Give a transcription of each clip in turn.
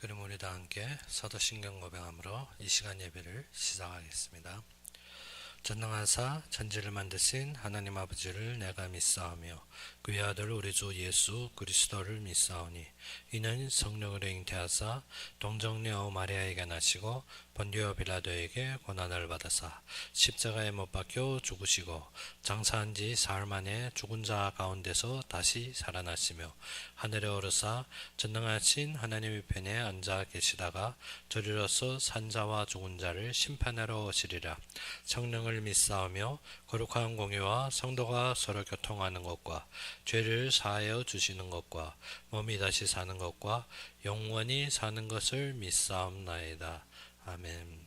그럼 우리 다 함께 사도신경 고백함으로 이 시간 예배를 시작하겠습니다. 전능하사 천지를 만드신 하나님 아버지를 내가 믿사오며 그의 아들 우리 주 예수 그리스도를 믿사오니 이는 성령으로 잉태하사 동정녀 마리아에게 나시고 본디오 빌라도에게 고난을 받으사 십자가에 못 박혀 죽으시고 장사한 지 사흘 만에 죽은 자 가운데서 다시 살아나시며 하늘에 오르사 전능하신 하나님의 편에 앉아 계시다가 저리로서 산자와 죽은 자를 심판하러 오시리라. 성령을 믿사오며 거룩한 공유와 성도가 서로 교통하는 것과 죄를 사하여 주시는 것과 몸이 다시 사는 것과 영원히 사는 것을 믿사옵나이다. 아멘.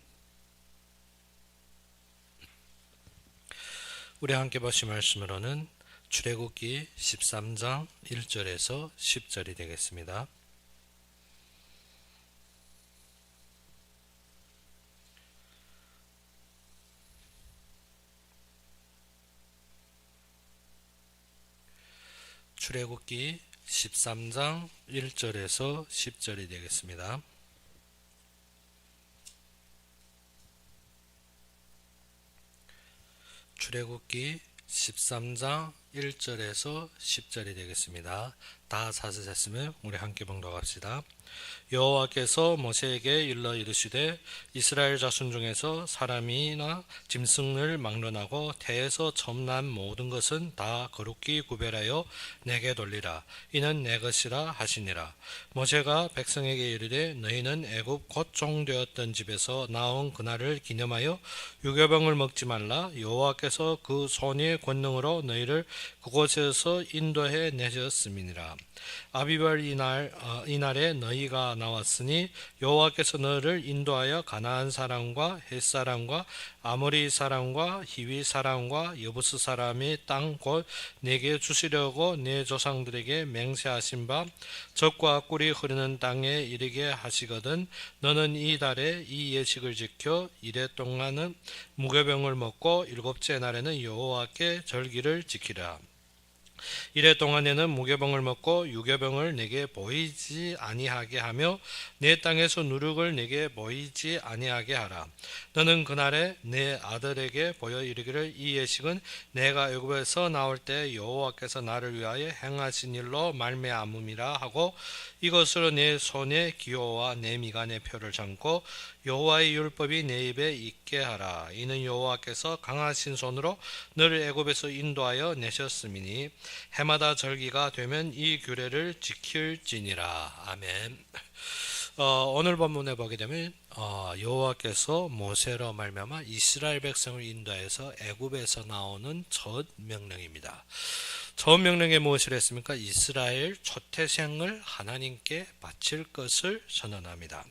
우리 함께 보신 말씀으로는 출애굽기 13장 1절에서 10절이 되겠습니다. 출애굽기 13장 1절에서 10절이 되겠습니다. 출애굽기 13장 1절에서 10절이 되겠습니다. 다 찾으셨으면 우리 함께 봉독합시다. 여호와께서 모세에게 일러 이르시되 이스라엘 자손 중에서 사람이나 짐승을 막론하고 태에서 처음 난 모든 것은 다 거룩히 구별하여 내게 돌리라. 이는 내 것이라 하시니라. 모세가 백성에게 이르되 너희는 애굽 곧 종되었던 집에서 나온 그날을 기념하여 유교병을 먹지 말라. 여호와께서 그 손의 권능으로 너희를 그곳에서 인도해 내셨음이니라. 아비벌 이날에 너희가 나왔으니 여호와께서 너를 인도하여 가나안 사람과 헷 사람과 아모리 사람과 히위 사람과 여부스 사람의 땅 곧 내게 주시려고 내 조상들에게 맹세하신 바 젖과 꿀이 흐르는 땅에 이르게 하시거든. 너는 이 달에 이 예식을 지켜 이래 동안은 무교병을 먹고 일곱째 날에는 여호와께 절기를 지키라. 이래 동안에는 무교병을 먹고 유교병을 내게 보이지 아니하게 하며 내 땅에서 누룩을 내게 보이지 아니하게 하라. 너는 그날에 내 아들에게 보여 이르기를 이 예식은 내가 애굽에서 나올 때 여호와께서 나를 위하여 행하신 일로 말미암음이라 하고 이것으로 내 손의 기호와 내 미간의 표를 삼고 여호와의 율법이 내 입에 있게 하라. 이는 여호와께서 강하신 손으로 너를 애굽에서 인도하여 내셨음이니 해마다 절기가 되면 이 규례를 지킬지니라. 아멘. 오늘 본문에 보게 되면 여호와께서 모세로 말미암아 이스라엘 백성을 인도해서 애굽에서 나오는 첫 명령입니다. 첫 명령에 무엇을 했습니까? 이스라엘 초태생을 하나님께 바칠 것을 선언합니다.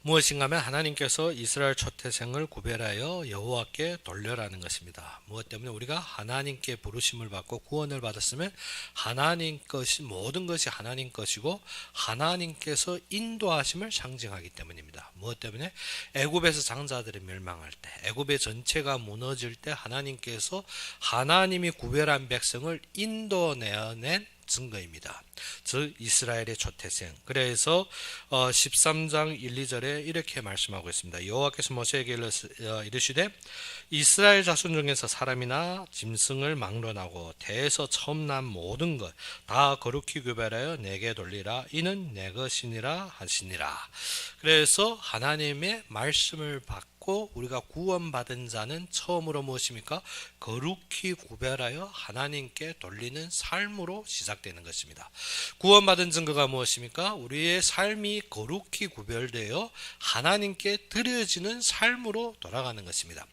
무엇인가 하면 하나님께서 이스라엘 초태생을 구별하여 여호와께 돌려라는 것입니다. 무엇 때문에? 우리가 하나님께 부르심을 받고 구원을 받았으면 하나님 것이 모든 것이 하나님 것이고 하나님께서 인도하심을 상징하기 때문입니다. 무엇 때문에? 애굽에서 장자들이 멸망할 때, 애굽의 전체가 무너질 때 하나님께서 하나님이 구별한 백성을 인도내어낸 증거입니다. 즉 이스라엘의 초태생. 그래서 13장 1, 2절에 이렇게 말씀하고 있습니다. 여호와께서 모세에게 이르시되 이스라엘 자손 중에서 사람이나 짐승을 막론하고 태에서 처음 난 모든 것 다 거룩히 구별하여 내게 돌리라. 이는 내 것이니라 하시니라. 그래서 하나님의 말씀을 받고 우리가 구원받은 자는 처음으로 무엇입니까? 거룩히 구별하여 하나님께 돌리는 삶으로 시작되는 것입니다. 구원받은 증거가 무엇입니까? 우리의 삶이 거룩히 구별되어 하나님께 드려지는 삶으로 돌아가는 것입니다.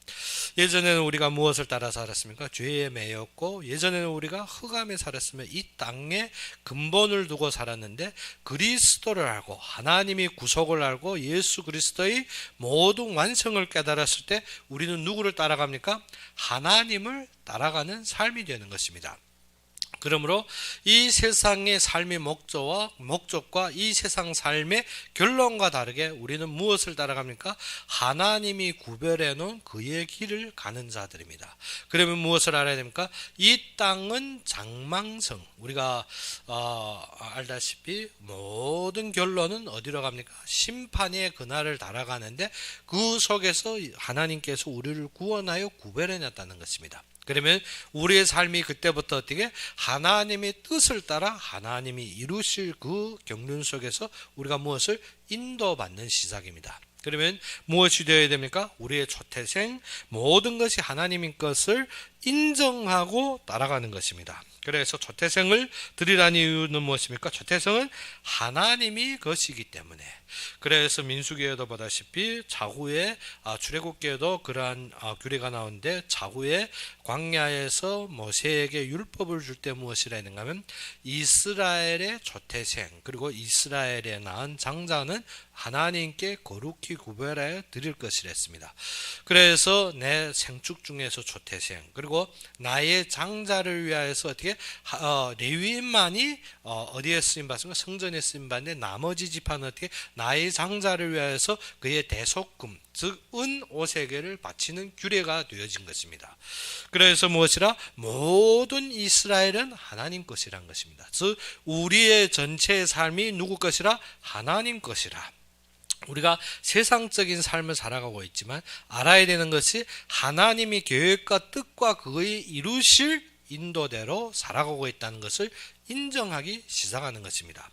예전에는 우리가 무엇을 따라 살았습니까? 죄에 매였고 예전에는 우리가 흑암에 살았으며 이 땅에 근본을 두고 살았는데 그리스도를 알고 하나님이 구속을 알고 예수 그리스도의 모든 완성을 깨달았을 때 우리는 누구를 따라갑니까? 하나님을 따라가는 삶이 되는 것입니다. 그러므로 이 세상의 삶의 목적과 이 세상 삶의 결론과 다르게 우리는 무엇을 따라갑니까? 하나님이 구별해 놓은 그의 길을 가는 자들입니다. 그러면 무엇을 알아야 됩니까? 이 땅은 장망성. 우리가 알다시피 모든 결론은 어디로 갑니까? 심판의 그날을 달아가는데 그 속에서 하나님께서 우리를 구원하여 구별해 놨다는 것입니다. 그러면 우리의 삶이 그때부터 어떻게 하나님의 뜻을 따라 하나님이 이루실 그 경륜 속에서 우리가 무엇을 인도받는 시작입니다. 그러면 무엇이 되어야 됩니까? 우리의 초태생 모든 것이 하나님인 것을 인정하고 따라가는 것입니다. 그래서 초태생을 드리라는 이유는 무엇입니까? 초태생은 하나님이 것이기 때문에. 그래서 민수기에도 보다시피 자후에 출애굽기에도 그러한 규례가 나오는데 자후에 광야에서 모세에게 율법을 줄 때 무엇이라 했는가 하면 이스라엘의 초태생 그리고 이스라엘에 낳은 장자는 하나님께 거룩히 구별하여 드릴 것이라 했습니다. 그래서 내 생축 중에서 초태생 그리고 나의 장자를 위하여서 어떻게 레위인만이 어디에 쓰임받습니까? 성전에 쓰임받는데 나머지 지파는 어떻게 나의 장자를 위하여서 그의 대속금 즉 은 5세겔을 바치는 규례가 되어진 것입니다. 그래서 무엇이라? 모든 이스라엘은 하나님 것이란 것입니다. 즉 우리의 전체의 삶이 누구 것이라? 하나님 것이라. 우리가 세상적인 삶을 살아가고 있지만 알아야 되는 것이 하나님이 계획과 뜻과 그의 이루실 인도대로 살아가고 있다는 것을 인정하기 시작하는 것입니다.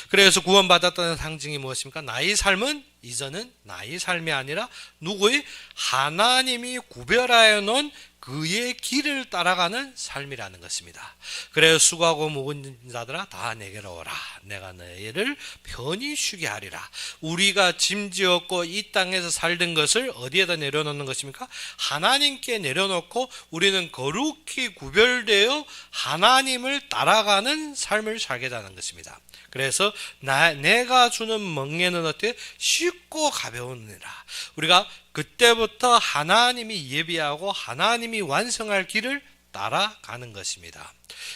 그래서 구원받았다는 상징이 무엇입니까? 나의 삶은 이제는 나의 삶이 아니라 누구의? 하나님이 구별하여 놓은 그의 길을 따라가는 삶이라는 것입니다. 그래서 수고하고 무거운 자들아 다 내게로 오라. 내가 너희를 편히 쉬게 하리라. 우리가 짐지었고 이 땅에서 살던 것을 어디에다 내려놓는 것입니까? 하나님께 내려놓고 우리는 거룩히 구별되어 하나님을 따라가는 삶을 살게 되는 것입니다. 그래서 내가 주는 멍에는 어때? 쉽고 가벼우니라. 우리가 그때부터 하나님이 예비하고 하나님이 완성할 길을 따라가는 것입니다.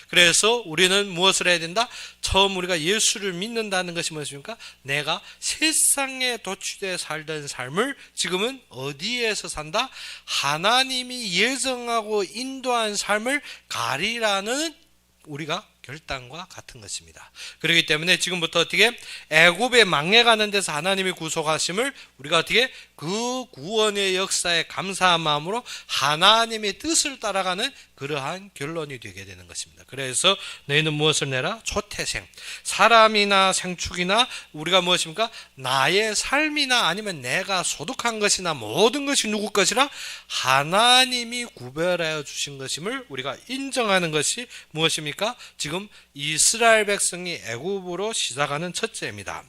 그래서 우리는 무엇을 해야 된다? 처음 우리가 예수를 믿는다는 것이 무엇입니까? 내가 세상에 도취되어 살던 삶을 지금은 어디에서 산다? 하나님이 예정하고 인도한 삶을 가리라는 우리가 결단과 같은 것입니다. 그렇기 때문에 지금부터 어떻게 애굽에 망해가는 데서 하나님이 구속하심을 우리가 어떻게 그 구원의 역사에 감사한 마음으로 하나님의 뜻을 따라가는 그러한 결론이 되게 되는 것입니다. 그래서 너희는 무엇을 내라? 초태생. 사람이나 생축이나 우리가 무엇입니까? 나의 삶이나 아니면 내가 소득한 것이나 모든 것이 누구 것이라? 하나님이 구별하여 주신 것임을 우리가 인정하는 것이 무엇입니까? 지금 이스라엘 백성이 애굽으로 시작하는 첫째입니다.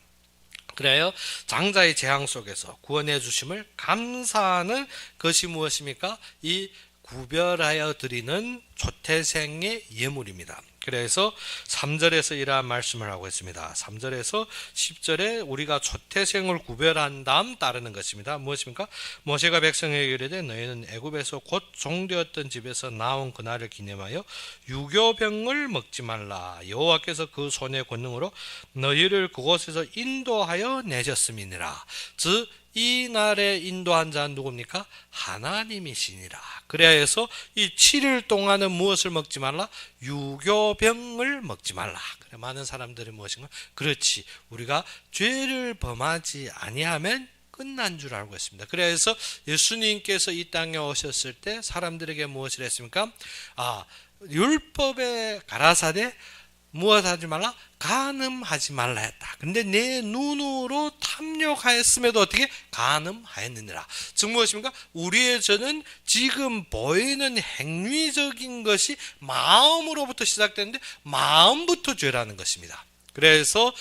그래요. 장자의 재앙 속에서 구원해 주심을 감사하는 것이 무엇입니까? 이 구별하여 드리는 초태생의 예물입니다. 그래서 3절에서 이러한 말씀을 하고 있습니다. 3절에서 10절에 우리가 초태생을 구별한 다음 따르는 것입니다. 무엇입니까? 모세가 백성에게 이르되 너희는 애굽에서 곧 종되었던 집에서 나온 그날을 기념하여 유교병을 먹지 말라. 여호와께서 그 손의 권능으로 너희를 그곳에서 인도하여 내셨음이니라. 즉 이 날에 인도한 자는 누굽니까? 하나님이시니라. 그래야 해서 이 7일 동안은 무엇을 먹지 말라? 유교병을 먹지 말라. 그래, 많은 사람들이 무엇인가? 그렇지, 우리가 죄를 범하지 아니하면 끝난 줄 알고 있습니다. 그래서 예수님께서 이 땅에 오셨을 때 사람들에게 무엇을 했습니까? 율법의 가라사대 무엇하지 말라? 간음하지 말라 했다. 근데 내 눈으로 탐욕하였음에도 어떻게? 간음하였느니라. 즉 무엇입니까? 우리의 죄는 지금 보이는 행위적인 것이 마음으로부터 시작되는데 마음부터 죄라는 것입니다. 그래서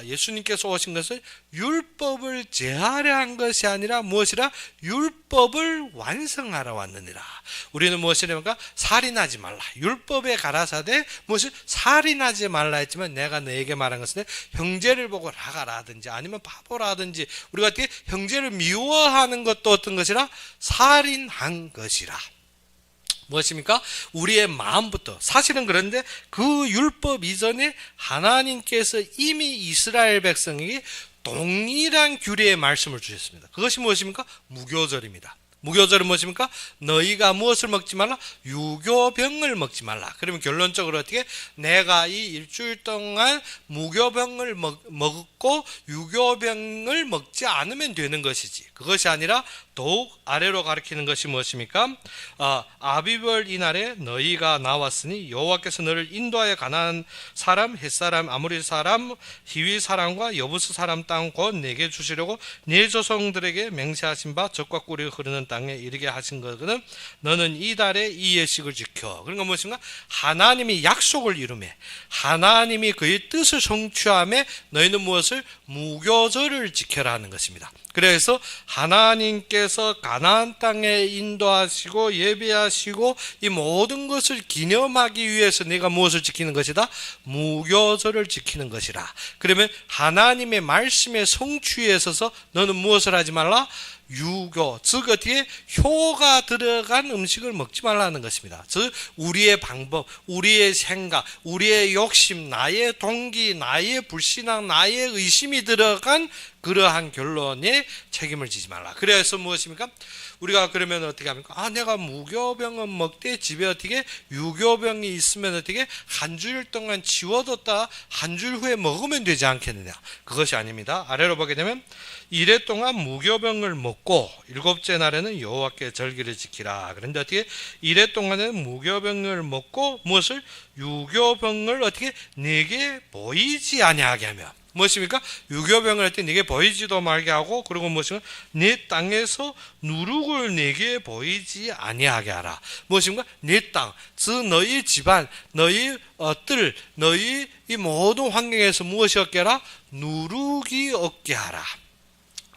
예수님께서 오신 것은 율법을 제하려 한 것이 아니라 무엇이라? 율법을 완성하러 왔느니라. 우리는 무엇이랍니까? 살인하지 말라. 율법에 가라사대 무엇이? 살인하지 말라 했지만 내가 너에게 말한 것은 형제를 보고 라가라든지 아니면 바보라든지 우리가 어떻게 형제를 미워하는 것도 어떤 것이라? 살인한 것이라. 무엇입니까? 우리의 마음부터. 사실은 그런데 그 율법 이전에 하나님께서 이미 이스라엘 백성에게 동일한 규례의 말씀을 주셨습니다. 그것이 무엇입니까? 무교절입니다. 무교절은 무엇입니까? 너희가 무엇을 먹지 말라? 유교병을 먹지 말라. 그러면 결론적으로 어떻게? 내가 이 일주일 동안 무교병을 먹고 유교병을 먹지 않으면 되는 것이지. 그것이 아니라 더욱 아래로 가리키는 것이 무엇입니까? 아비벌 이날에 너희가 나왔으니 여호와께서 너를 인도하여 가나안 사람, 헷사람, 아모리 사람, 히위 사람과 여부스 사람 땅 곧 내게 주시려고 네 조상들에게 맹세하신 바 젖과 꿀이 흐르는 땅에 이르게 하신 거거든. 너는 이 달에 이 예식을 지켜. 그러니까 무엇인가? 하나님이 약속을 이루매, 하나님이 그의 뜻을 성취하며 너희는 무엇을? 무교절을 지켜라 하는 것입니다. 그래서 하나님께서 가나안 땅에 인도하시고 예배하시고 이 모든 것을 기념하기 위해서 네가 무엇을 지키는 것이다? 무교절을 지키는 것이라. 그러면 하나님의 말씀의 성취에 있어서 너는 무엇을 하지 말라? 유교, 즉 어떻게 효가 들어간 음식을 먹지 말라는 것입니다. 즉 우리의 방법, 우리의 생각, 우리의 욕심, 나의 동기, 나의 불신앙, 나의 의심이 들어간 그러한 결론에 책임을 지지 말라. 그래서 무엇입니까? 우리가 그러면 어떻게 합니까? 내가 무교병은 먹되 집에 어떻게 유교병이 있으면 어떻게 한 주일 동안 지워뒀다 한 주일 후에 먹으면 되지 않겠느냐? 그것이 아닙니다. 아래로 보게 되면 이래 동안 무교병을 먹고 일곱째 날에는 여호와께 절기를 지키라. 그런데 어떻게 이래 동안에는 무교병을 먹고 무엇을? 유교병을 어떻게 내게 보이지 아니하게 하며 무엇입니까? 유교병을 할 때 네게 보이지도 말게 하고 그리고 무엇인가? 네 땅에서 누룩을 내게 보이지 아니하게 하라. 무엇입니까? 네 땅, 즉 너희 집안, 너희 뜰, 너희 이 모든 환경에서 무엇이 없게 하라? 누룩이 없게 하라.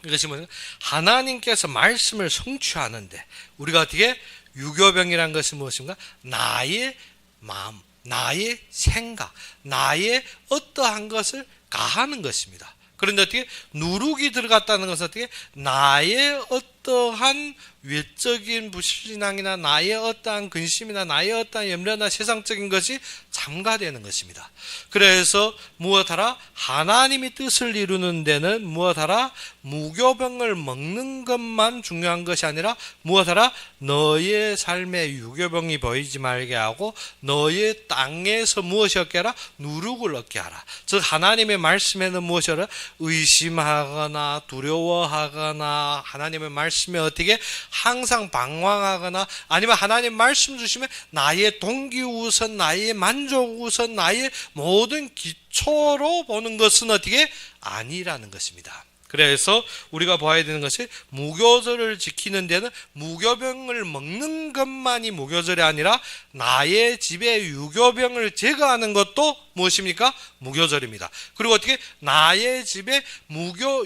이것이 뭐냐? 하나님께서 말씀을 성취하는데 우리가 어떻게 유교병이라는 것이 무엇인가? 나의 마음, 나의 생각, 나의 어떠한 것을 가하는 것입니다. 그런데 어떻게 누룩이 들어갔다는 것은 어떻게 나의 어떠한 외적인 불신앙이나 나의 어떠한 근심이나 나의 어떠한 염려나 세상적인 것이 잠가되는 것입니다. 그래서 무엇하라? 하나님의 뜻을 이루는 데는 무엇하라? 무교병을 먹는 것만 중요한 것이 아니라 무엇하라? 너의 삶에 유교병이 보이지 말게 하고 너의 땅에서 무엇이 얻게 하라? 누룩을 얻게 하라. 즉 하나님의 말씀에는 무엇이 하라? 의심하거나 두려워하거나 하나님의 말씀에 어떻게 항상 방황하거나 아니면 하나님 말씀 주시면 나의 동기 우선, 나의 만족 우선, 나의 모든 기초로 보는 것은 어떻게? 아니라는 것입니다. 그래서 우리가 봐야 되는 것이 무교절을 지키는 데는 무교병을 먹는 것만이 무교절이 아니라 나의 집에 유교병을 제거하는 것도 무엇입니까? 무교절입니다. 그리고 어떻게 나의 집에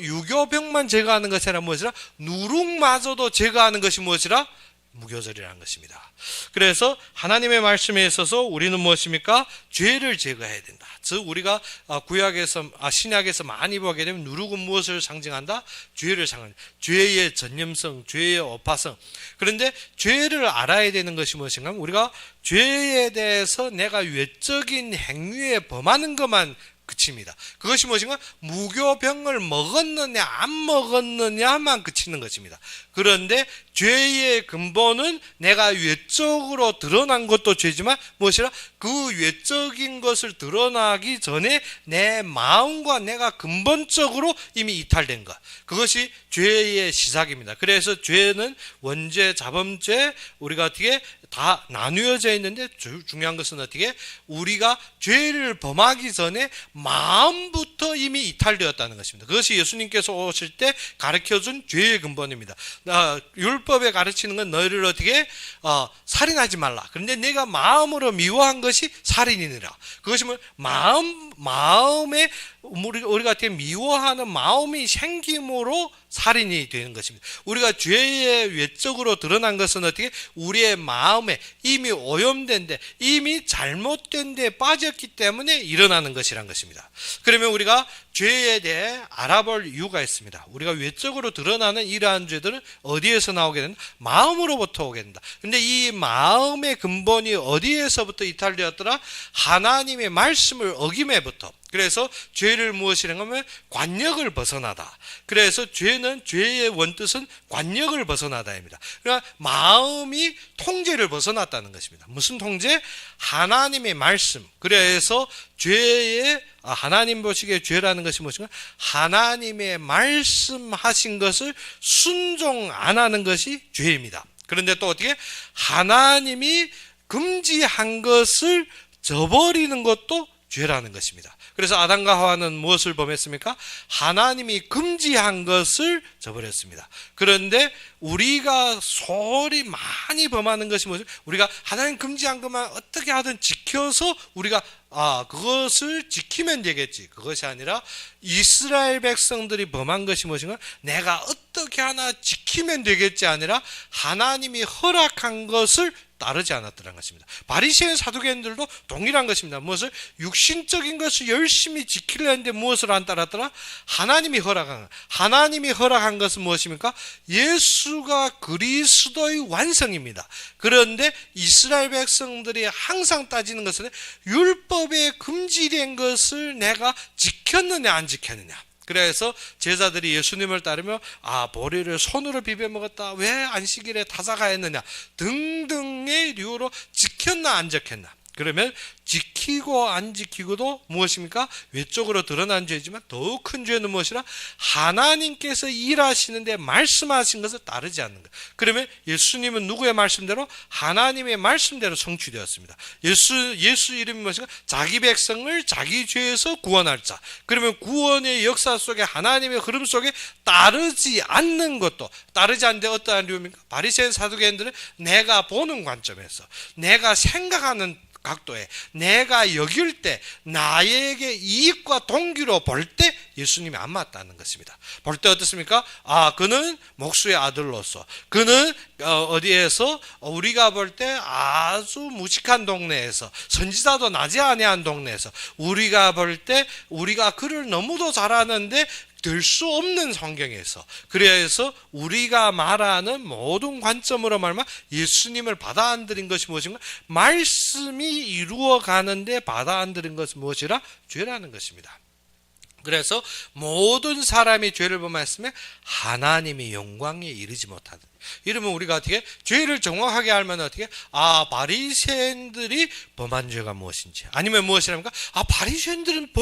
유교병만 제거하는 것이 아니라 무엇이라? 누룩마저도 제거하는 것이 무엇이라? 무교절이라는 것입니다. 그래서 하나님의 말씀에 있어서 우리는 무엇입니까? 죄를 제거해야 된다. 즉 우리가 신약에서 많이 보게 되면 누룩은 무엇을 상징한다? 죄를 상징한다. 죄의 전념성, 죄의 업화성. 그런데 죄를 알아야 되는 것이 무엇인가? 우리가 죄에 대해서 내가 외적인 행위에 범하는 것만 그칩니다. 그것이 무엇인가? 무교병을 먹었느냐 안 먹었느냐만 그치는 것입니다. 그런데 죄의 근본은 내가 외적으로 드러난 것도 죄지만 무엇이라? 그 외적인 것을 드러나기 전에 내 마음과 내가 근본적으로 이미 이탈된 것, 그것이 죄의 시작입니다. 그래서 죄는 원죄, 자범죄, 우리가 어떻게 다 나누어져 있는데 중요한 것은 어떻게? 우리가 죄를 범하기 전에 마음부터 이미 이탈되었다는 것입니다. 그것이 예수님께서 오실 때 가르쳐준 죄의 근본입니다. 율법에 가르치는 건 너희를 어떻게 살인하지 말라. 그런데 내가 마음으로 미워한 것이 살인이니라. 그것이 뭐 마음에 우리가 어떻게 미워하는 마음이 생김으로 살인이 되는 것입니다. 우리가 죄의 외적으로 드러난 것은 어떻게? 우리의 마음에 이미 오염된 데, 이미 잘못된 데 빠졌기 때문에 일어나는 것이란 것입니다. 그러면 우리가 죄에 대해 알아볼 이유가 있습니다. 우리가 외적으로 드러나는 이러한 죄들은 어디에서 나오게 된다? 마음으로부터 오게 된다. 근데 이 마음의 근본이 어디에서부터 이탈되었더라? 하나님의 말씀을 어김에부터. 그래서 죄를 무엇이라고 하면 관역을 벗어나다. 그래서 죄는, 죄의 원뜻은 관역을 벗어나다입니다. 그러니까 마음이 통제를 벗어났다는 것입니다. 무슨 통제? 하나님의 말씀. 그래서 죄의, 하나님 보시기에 죄라는 것이 무엇인가? 하나님의 말씀하신 것을 순종 안 하는 것이 죄입니다. 그런데 또 어떻게? 하나님이 금지한 것을 저버리는 것도 죄라는 것입니다. 그래서 아담과 하와는 무엇을 범했습니까? 하나님이 금지한 것을 저버렸습니다. 그런데 우리가 소홀히 많이 범하는 것이 뭐죠? 우리가 하나님 금지한 것만 어떻게 하든 지켜서 우리가 그것을 지키면 되겠지. 그것이 아니라 이스라엘 백성들이 범한 것이 무엇인가? 내가 어떻게 하나 지키면 되겠지 아니라 하나님이 허락한 것을 따르지 않았더라는 것입니다. 바리새인 사두개인들도 동일한 것입니다. 무엇을? 육신적인 것을 열심히 지키려 했는데 무엇을 안 따랐더라? 하나님이 허락한 것은 무엇입니까? 예수가 그리스도의 완성입니다. 그런데 이스라엘 백성들이 항상 따지는 것은 율법에 금지된 것을 내가 지켰느냐 안 지켰느냐. 그래서 제자들이 예수님을 따르며 보리를 손으로 비벼 먹었다, 왜 안식일에 타작하였느냐 등등의 이유로 지켰나 안 지켰나. 그러면 지키고 안 지키고도 무엇입니까? 외적으로 드러난 죄지만 더욱 큰 죄는 무엇이라? 하나님께서 일하시는데 말씀하신 것을 따르지 않는 것. 그러면 예수님은 누구의 말씀대로? 하나님의 말씀대로 성취되었습니다. 예수 이름이 무엇인가? 자기 백성을 자기 죄에서 구원할 자. 그러면 구원의 역사 속에 하나님의 흐름 속에 따르지 않는 것도, 따르지 않는데 어떠한 이유입니까? 바리새인 사두개인들은 내가 보는 관점에서, 내가 생각하는 각도에, 내가 여길 때, 나에게 이익과 동기로 볼 때 예수님이 안 맞다는 것입니다. 볼 때 어떻습니까? 그는 목수의 아들로서, 그는 어디에서, 우리가 볼 때 아주 무식한 동네에서, 선지자도 나지 아니한 동네에서, 우리가 볼 때 우리가 그를 너무도 잘하는데 될 수 없는 환경에서, 그래서 우리가 말하는 모든 관점으로 말하면 예수님을 받아 안들인 것이 무엇인가? 말씀이 이루어가는데 받아 안들인 것은 무엇이라? 죄라는 것입니다. 그래서 모든 사람이 죄를 범했으면 하나님이 영광에 이르지 못하다. 이러면 우리가 어떻게 죄를 정확하게 알면 어떻게 바리새인들이 범한 죄가 무엇인지, 아니면 무엇이랍니까? 바리새인들은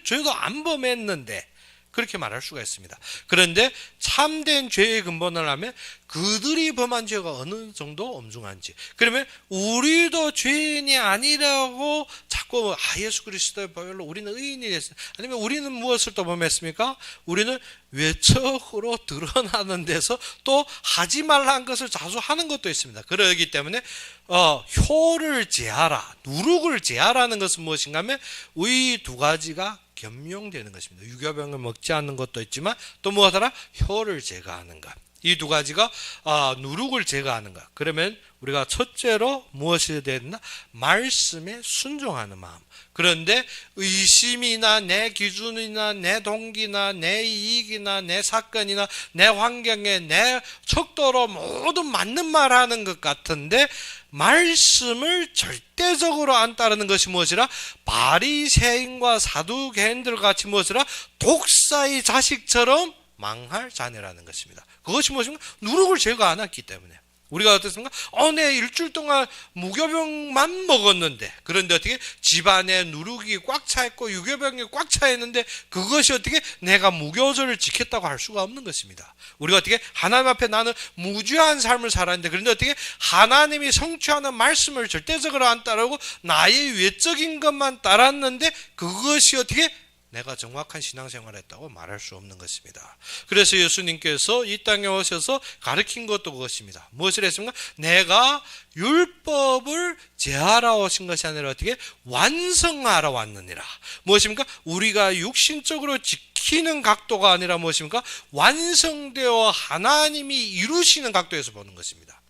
죄도 안 범했는데, 그렇게 말할 수가 있습니다. 그런데 참된 죄의 근본을 하면 그들이 범한 죄가 어느 정도 엄중한지, 그러면 우리도 죄인이 아니라고 자꾸 예수 그리스도의 보혈로 우리는 의인이 됐어요. 아니면 우리는 무엇을 또 범했습니까? 우리는 외적으로 드러나는 데서 또 하지 말라는 것을 자주 하는 것도 있습니다. 그러기 때문에 효를 제하라, 누룩을 제하라는 것은 무엇인가 하면 이 두 가지가 겸용되는 것입니다. 유교병을 먹지 않는 것도 있지만 또 무엇하라? 혀를 제거하는 것. 이 두 가지가 누룩을 제거하는 것. 그러면 우리가 첫째로 무엇이 되야 된다? 말씀에 순종하는 마음. 그런데 의심이나 내 기준이나 내 동기나 내 이익이나 내 사건이나 내 환경에 내 척도로 모든 맞는 말 하는 것 같은데 말씀을 절대적으로 안 따르는 것이 무엇이라? 바리새인과 사두개인들 같이 무엇이라? 독사의 자식처럼 망할 자녀라는 것입니다. 그것이 무엇인가? 누룩을 제거 안 했기 때문에. 우리가 어떻습니까? 내 일주일 동안 무교병만 먹었는데, 그런데 어떻게 집안에 누룩이 꽉 차 있고 유교병이 꽉 차 있는데 그것이 어떻게 내가 무교절을 지켰다고 할 수가 없는 것입니다. 우리가 어떻게 하나님 앞에 나는 무죄한 삶을 살았는데, 그런데 어떻게 하나님이 성취하는 말씀을 절대적으로 안 따르고 나의 외적인 것만 따랐는데 그것이 어떻게 내가 정확한 신앙생활을 했다고 말할 수 없는 것입니다. 그래서 예수님께서 이 땅에 오셔서 가르친 것도 그것입니다. 무엇을 했습니까? 내가 율법을 제하러 오신 것이 아니라 어떻게 완성하러 왔느니라. 무엇입니까? 우리가 육신적으로 지키는 각도가 아니라 무엇입니까? 완성되어 하나님이 이루시는 각도에서 보는 것입니다.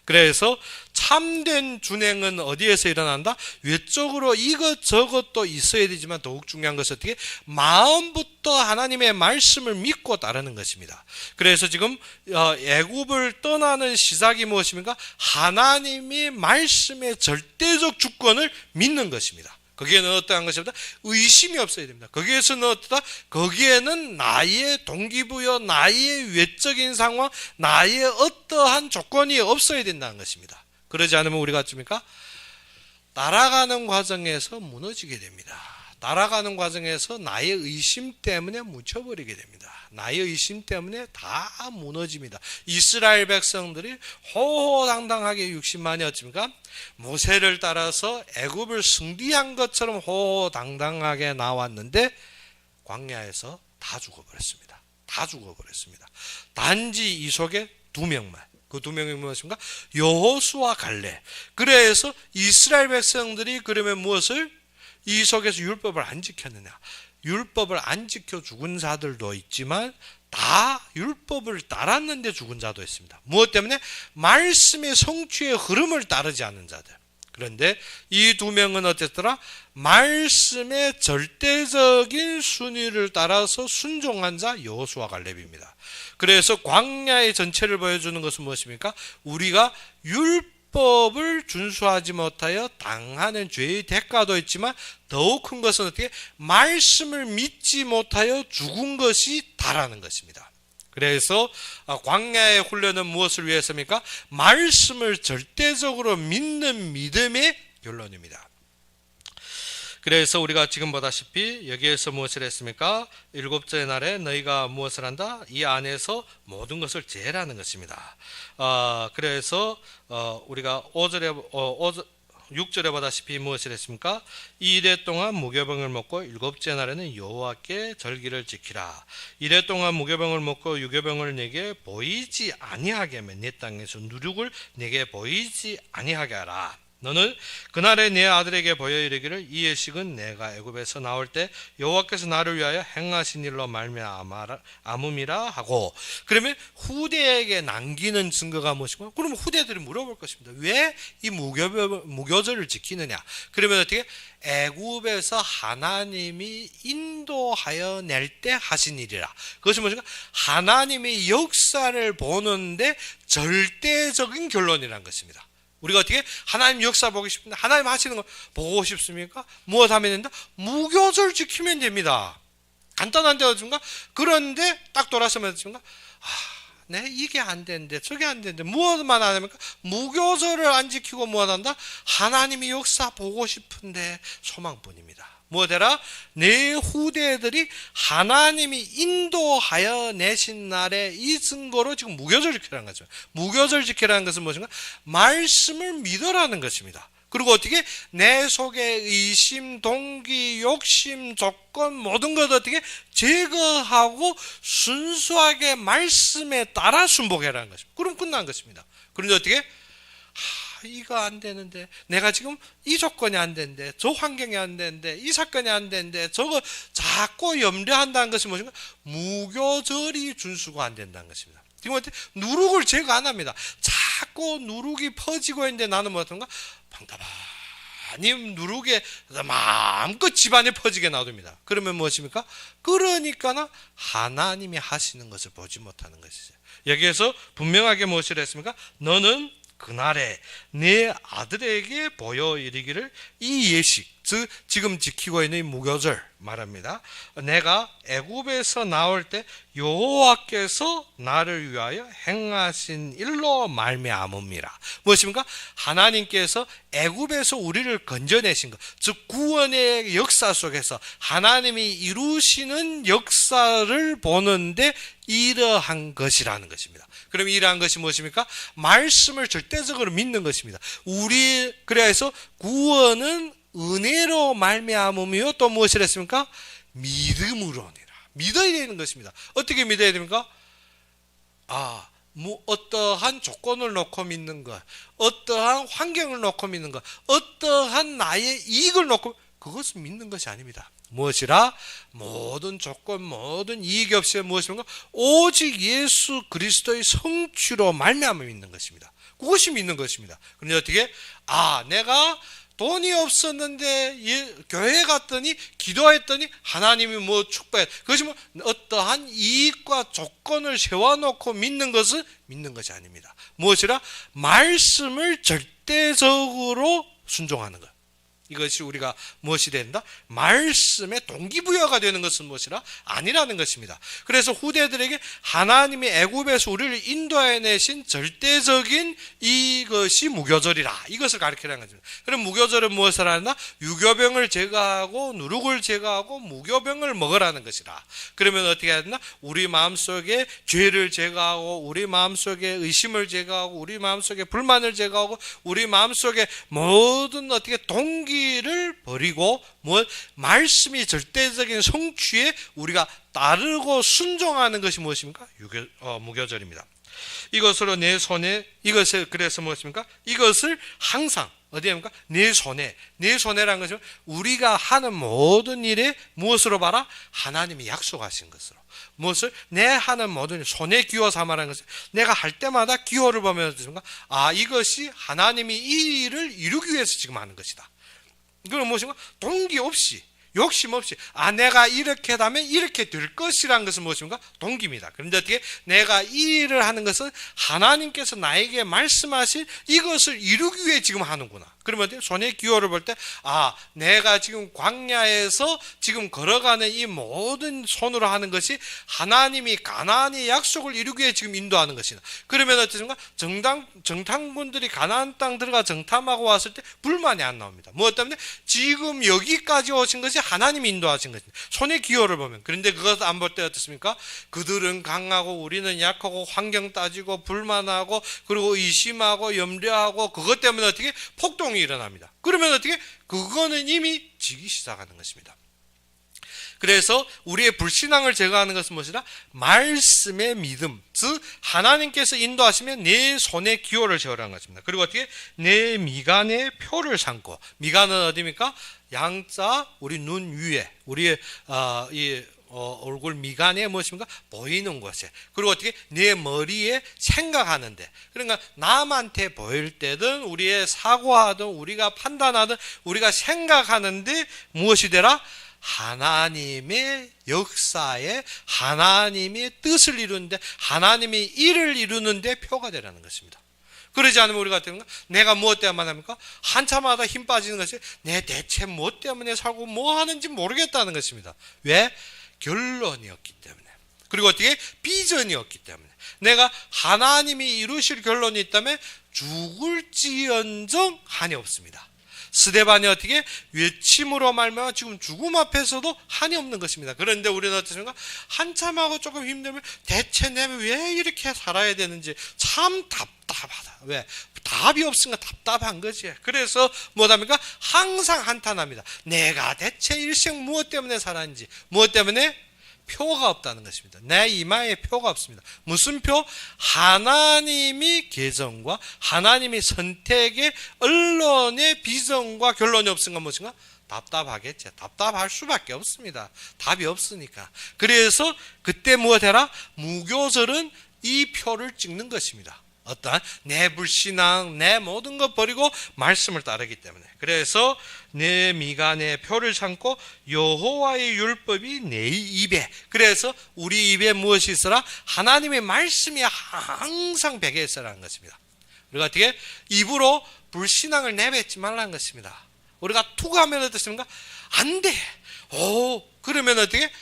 그래서 참된 준행은 어디에서 일어난다? 외적으로 이것저것도 있어야 되지만 더욱 중요한 것은 어떻게? 마음부터 하나님의 말씀을 믿고 따르는 것입니다. 그래서 지금 애굽을 떠나는 시작이 무엇입니까? 하나님이 말씀의 절대적 주권을 믿는 것입니다. 거기에는 어떠한 것입니다. 의심이 없어야 됩니다. 거기에서는 어떠다? 거기에는 나의 동기부여, 나의 외적인 상황, 나의 어떠한 조건이 없어야 된다는 것입니다. 그러지 않으면 우리가 어떻습니까? 따라가는 과정에서 무너지게 됩니다. 따라가는 과정에서 나의 의심 때문에 묻혀버리게 됩니다. 나의 의심 때문에 다 무너집니다. 이스라엘 백성들이 호호당당하게 60만이 어찌입니까? 모세를 따라서 애굽을 승리한 것처럼 호호당당하게 나왔는데 광야에서 다 죽어버렸습니다. 다 죽어버렸습니다. 단지 이 속에 2명만. 그 2명이 무엇입니까? 여호수아 갈렙. 그래서 이스라엘 백성들이 그러면 무엇을? 이 속에서 율법을 안 지켰느냐? 율법을 안 지켜 죽은 자들도 있지만 다 율법을 따랐는데 죽은 자도 있습니다. 무엇 때문에? 말씀의 성취의 흐름을 따르지 않은 자들. 그런데 이 2명은 어땠더라? 말씀의 절대적인 순위를 따라서 순종한 자 여호수아 갈렙입니다. 그래서 광야의 전체를 보여주는 것은 무엇입니까? 우리가 율법을 준수하지 못하여 당하는 죄의 대가도 있지만 더욱 큰 것은 어떻게? 말씀을 믿지 못하여 죽은 것이 다라는 것입니다. 그래서 광야의 훈련은 무엇을 위해서입니까? 말씀을 절대적으로 믿는 믿음의 결론입니다. 그래서 우리가 지금 보다시피 여기에서 무엇을 했습니까? 7째 날에 너희가 무엇을 한다? 이 안에서 모든 것을 제라는 것입니다. 그래서 우리가 6절에 보다시피 무엇을 했습니까? 이래 동안 무교병을 먹고 7째 날에는 여호와께 절기를 지키라. 이래 동안 무교병을 먹고 유교병을 내게 보이지 아니하게 하며 내 땅에서 누룩을 내게 보이지 아니하게 하라. 너는 그날에 내 아들에게 보여 이르기를 이 예식은 내가 애굽에서 나올 때 여호와께서 나를 위하여 행하신 일로 말미암음이라 하고, 그러면 후대에게 남기는 증거가 무엇이고? 그러면 후대들이 물어볼 것입니다. 왜 이 무교절을 지키느냐? 그러면 어떻게? 애굽에서 하나님이 인도하여 낼 때 하신 일이라. 그것이 무엇인가? 하나님의 역사를 보는데 절대적인 결론이라는 것입니다. 우리가 어떻게 하나님 역사 보고 싶은데 하나님 하시는 거 보고 싶습니까? 무엇 하면 된다? 무교절 지키면 됩니다. 간단한데 어떻습니까? 그런데 딱 돌아서면 어떻습니까? 네, 이게 안 되는데 저게 안 되는데 무엇만 안 합니까? 무교절을 안 지키고 무엇 한다? 하나님의 역사 보고 싶은데 소망뿐입니다. 무엇해라? 내 후대들이 하나님이 인도하여 내신 날에 이 증거로 지금 무교절 지키라는 거죠. 무교절 지키라는 것은 무엇인가? 말씀을 믿으라는 것입니다. 그리고 어떻게? 내 속에 의심, 동기, 욕심, 조건 모든 것 어떻게? 제거하고 순수하게 말씀에 따라 순복해라는 것입니다. 그럼 끝난 것입니다. 그런데 어떻게? 이거 안 되는데, 내가 지금 이 조건이 안 되는데, 저 환경이 안 되는데, 이 사건이 안 되는데, 저거 자꾸 염려한다는 것이 무엇인가? 무교절이 준수가 안 된다는 것입니다. 지금 어떻게? 누룩을 제거 안 합니다. 자꾸 누룩이 퍼지고 있는데 나는 뭐든가? 방다바니 누룩에 마음껏 집안에 퍼지게 놔둡니다. 그러면 무엇입니까? 그러니까 하나님이 하시는 것을 보지 못하는 것이죠. 여기에서 분명하게 무엇을 했습니까? 너는 그날에 내 아들에게 보여 이르기를 이 예식, 즉 지금 지키고 있는 이 무교절 말합니다. 내가 애굽에서 나올 때 여호와께서 나를 위하여 행하신 일로 말미암음이라. 무엇입니까? 하나님께서 애굽에서 우리를 건져내신 것, 즉 구원의 역사 속에서 하나님이 이루시는 역사를 보는데 이러한 것이라는 것입니다. 그럼 이러한 것이 무엇입니까? 말씀을 절대적으로 믿는 것입니다. 그래서 구원은 은혜로 말미암음이요 또 무엇을 했습니까? 믿음으로니라. 믿어야 되는 것입니다. 어떻게 믿어야 됩니까? 어떠한 조건을 놓고 믿는 것, 어떠한 환경을 놓고 믿는 것, 어떠한 나의 이익을 놓고, 그것은 믿는 것이 아닙니다. 무엇이라? 모든 조건, 모든 이익이 없이 무엇인가? 오직 예수 그리스도의 성취로 말미암아 믿는 것입니다. 그것이 믿는 것입니다. 그런데 어떻게? 내가 돈이 없었는데 교회 갔더니 기도했더니 하나님이 뭐 축복해. 그것이 뭐 어떠한 이익과 조건을 세워놓고 믿는 것은 믿는 것이 아닙니다. 무엇이라? 말씀을 절대적으로 순종하는 것. 이것이 우리가 무엇이 된다? 말씀의 동기부여가 되는 것은 무엇이라? 아니라는 것입니다. 그래서 후대들에게 하나님이 애굽에서 우리를 인도해내신 절대적인 이것이 무교절이라, 이것을 가르치라는 것입니다. 그럼 무교절은 무엇을 하나? 유교병을 제거하고 누룩을 제거하고 무교병을 먹으라는 것이라. 그러면 어떻게 해야 되나? 우리 마음속에 죄를 제거하고 우리 마음속에 의심을 제거하고 우리 마음속에 불만을 제거하고 우리 마음속에 모든 어떻게 를 버리고 말씀이 절대적인 성취에 우리가 따르고 순종하는 것이 무엇입니까? 무교절입니다. 이것으로 내 손에 이것을 그래서 무엇입니까? 이것을 항상 어디입니까? 내 손에라는 것은 우리가 하는 모든 일에 무엇으로 봐라? 하나님이 약속하신 것으로. 무엇을? 내 하는 모든 일, 손에 기호 삼아라는 것은 내가 할 때마다 기호를 보면 어떻습니까? 이것이 하나님이 이 일을 이루기 위해서 지금 하는 것이다. 이건 무엇인가? 동기 없이, 욕심 없이, 내가 이렇게 하면 이렇게 될 것이라는 것은 무엇인가? 동기입니다. 그런데 어떻게? 내가 이 일을 하는 것은 하나님께서 나에게 말씀하신 이것을 이루기 위해 지금 하는구나. 그러면 손의 기호를 볼 때, 내가 지금 광야에서 지금 걸어가는 이 모든 손으로 하는 것이 하나님이 가나안의 약속을 이루기 위해 지금 인도하는 것이다. 그러면 어떻습니까? 정탐꾼들이 가나안 땅 들어가 정탐하고 왔을 때 불만이 안 나옵니다. 무엇 때문에? 지금 여기까지 오신 것이 하나님이 인도하신 것입니다. 손의 기호를 보면. 그런데 그것 안 볼 때 어떻습니까? 그들은 강하고 우리는 약하고 환경 따지고 불만하고 그리고 의심하고 염려하고 그것 때문에 어떻게? 폭동이 일어납니다. 그러면 어떻게? 그거는 이미 지기 시작하는 것입니다. 그래서 우리의 불신앙을 제거하는 것은 무엇이다? 말씀의 믿음, 즉 하나님께서 인도하시면 내 손의 기호를 세우라는 것입니다. 그리고 어떻게? 내 미간의 표를 삼고, 미간은 어디입니까? 양자 우리 눈 위에, 우리의 얼굴 미간에 무엇입니까? 보이는 곳에. 그리고 어떻게? 내 머리에 생각하는데. 그러니까 남한테 보일 때든 우리의 사고하든 우리가 판단하든 우리가 생각하는데 무엇이 되라? 하나님의 역사에 하나님의 뜻을 이루는데 하나님의 일을 이루는데 표가 되라는 것입니다. 그러지 않으면 우리가 어떻게 내가 무엇 때문에 합니까? 한참마다 힘 빠지는 것이 내 대체 무엇 때문에 살고 뭐 하는지 모르겠다는 것입니다. 왜? 결론이 없기 때문에. 그리고 어떻게? 비전이 없기 때문에. 내가 하나님이 이루실 결론이 있다면 죽을지언정 한이 없습니다. 스데반이 어떻게? 외침으로 말미암아 지금 죽음 앞에서도 한이 없는 것입니다. 그런데 우리는 어떻습니까? 한참하고 조금 힘들면 대체 내가 왜 이렇게 살아야 되는지 참 답답하다. 왜? 답이 없으니까 답답한 거지. 그래서 뭐합니까? 항상 한탄합니다. 내가 대체 일생 무엇 때문에 살았는지, 무엇 때문에? 표가 없다는 것입니다. 내 이마에 표가 없습니다. 무슨 표? 하나님이 계정과 하나님이 선택의 언론의 비전과 결론이 없은 건 무엇인가? 답답하겠지. 답답할 수밖에 없습니다. 답이 없으니까. 그래서 그때 무엇 해라? 무교절은 이 표를 찍는 것입니다. 어떠한 내 불신앙, 내 모든 것 버리고 말씀을 따르기 때문에. 그래서 내 미간에 표를 삼고 여호와의 율법이 내 입에. 그래서 우리 입에 무엇이 있어라? 하나님의 말씀이 항상 배겨 있어라는 것입니다. 우리가 어떻게? 입으로 불신앙을 내뱉지 말라는 것입니다. 우리가 투구하면 어떻습니까? 안 돼. 그러면 어떻게?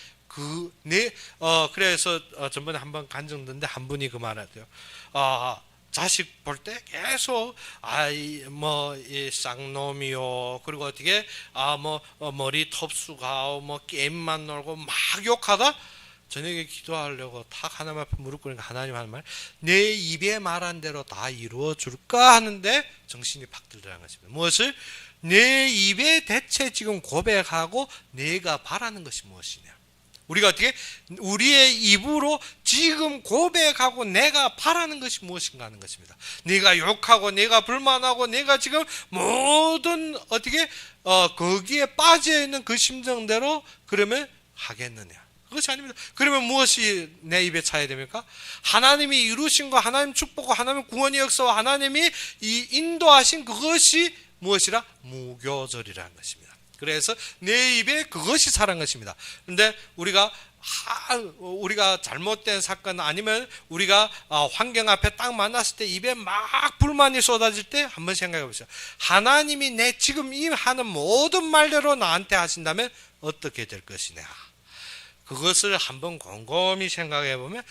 그래서 전번에 한번 간증됐는데 한 분이 그 말하대요. 자식 볼 때 계속 이 쌍놈이요, 그리고 어떻게 머리 텁수가 게임만 놀고 막 욕하다 저녁에 기도하려고 탁 하나님 앞에 무릎 꿇으니까 하나님 하는 말, 내 입에 말한 대로 다 이루어 줄까 하는데 정신이 팍 들더라는 것입니다. 무엇을? 내 입에 대체 지금 고백하고 내가 바라는 것이 무엇이냐? 우리가 어떻게 우리의 입으로 지금 고백하고 내가 바라는 것이 무엇인가 하는 것입니다. 네가 욕하고 네가 불만하고 네가 지금 모든 어떻게 거기에 빠져 있는 그 심정대로 그러면 하겠느냐? 그것이 아닙니다. 그러면 무엇이 내 입에 차야 됩니까? 하나님이 이루신 거, 하나님 축복과 하나님 구원의 역사와 하나님이 이 인도하신 그것이 무엇이라? 무교절이라는 것입니다. 그래서 내 입에 그것이 살아난 것입니다. 그런데 우리가 잘못된 사건 아니면 우리가 환경 앞에 딱 만났을 때 입에 막 불만이 쏟아질 때 한번 생각해 보세요. 하나님이 내 지금 이 하는 모든 말대로 나한테 하신다면 어떻게 될 것이냐. 그것을 한번 곰곰이 생각해 보면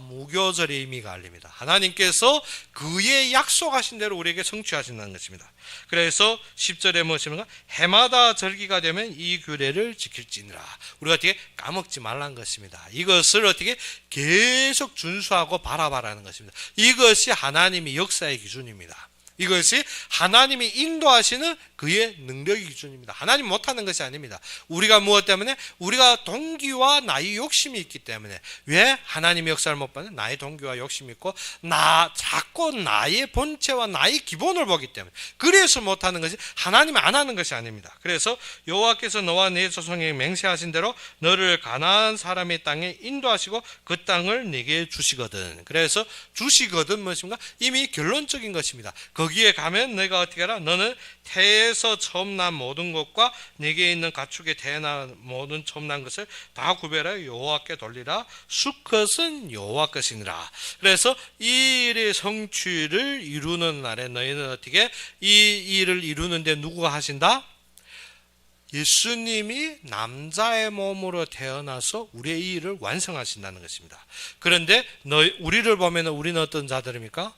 무교절의 의미가 알립니다. 하나님께서 그의 약속하신 대로 우리에게 성취하신다는 것입니다. 그래서 10절에 무엇입니까? 해마다 절기가 되면 이 규례를 지킬지니라. 우리가 어떻게 까먹지 말라는 것입니다. 이것을 어떻게 계속 준수하고 바라봐라는 것입니다. 이것이 하나님의 역사의 기준입니다. 이것이 하나님이 인도하시는 그의 능력의 기준입니다. 하나님 못하는 것이 아닙니다. 우리가 무엇 때문에? 우리가 동기와 나의 욕심이 있기 때문에. 왜 하나님의 역사를 못 받는? 나의 동기와 욕심이 있고 자꾸 나의 본체와 나의 기본을 보기 때문에. 그래서 못하는 것이 하나님이 안 하는 것이 아닙니다. 그래서 여호와께서 너와 네 조상에게 맹세하신 대로 너를 가나안 사람의 땅에 인도하시고 그 땅을 네게 주시거든. 그래서 주시거든 무엇입니까? 이미 결론적인 것입니다. 거기에 가면 너가 어떻게 하라? 너는 태에서 처음 난 모든 것과 네게 있는 가축의 태어난 모든 처음 난 것을 다 구별하여 여호와께 돌리라. 수컷은 여호와 것이니라. 그래서 이 일의 성취를 이루는 날에 너희는 어떻게 이 일을 이루는데 누구가 하신다? 예수님이 남자의 몸으로 태어나서 우리의 이 일을 완성하신다는 것입니다. 그런데 우리를 보면 우리는 어떤 자들입니까?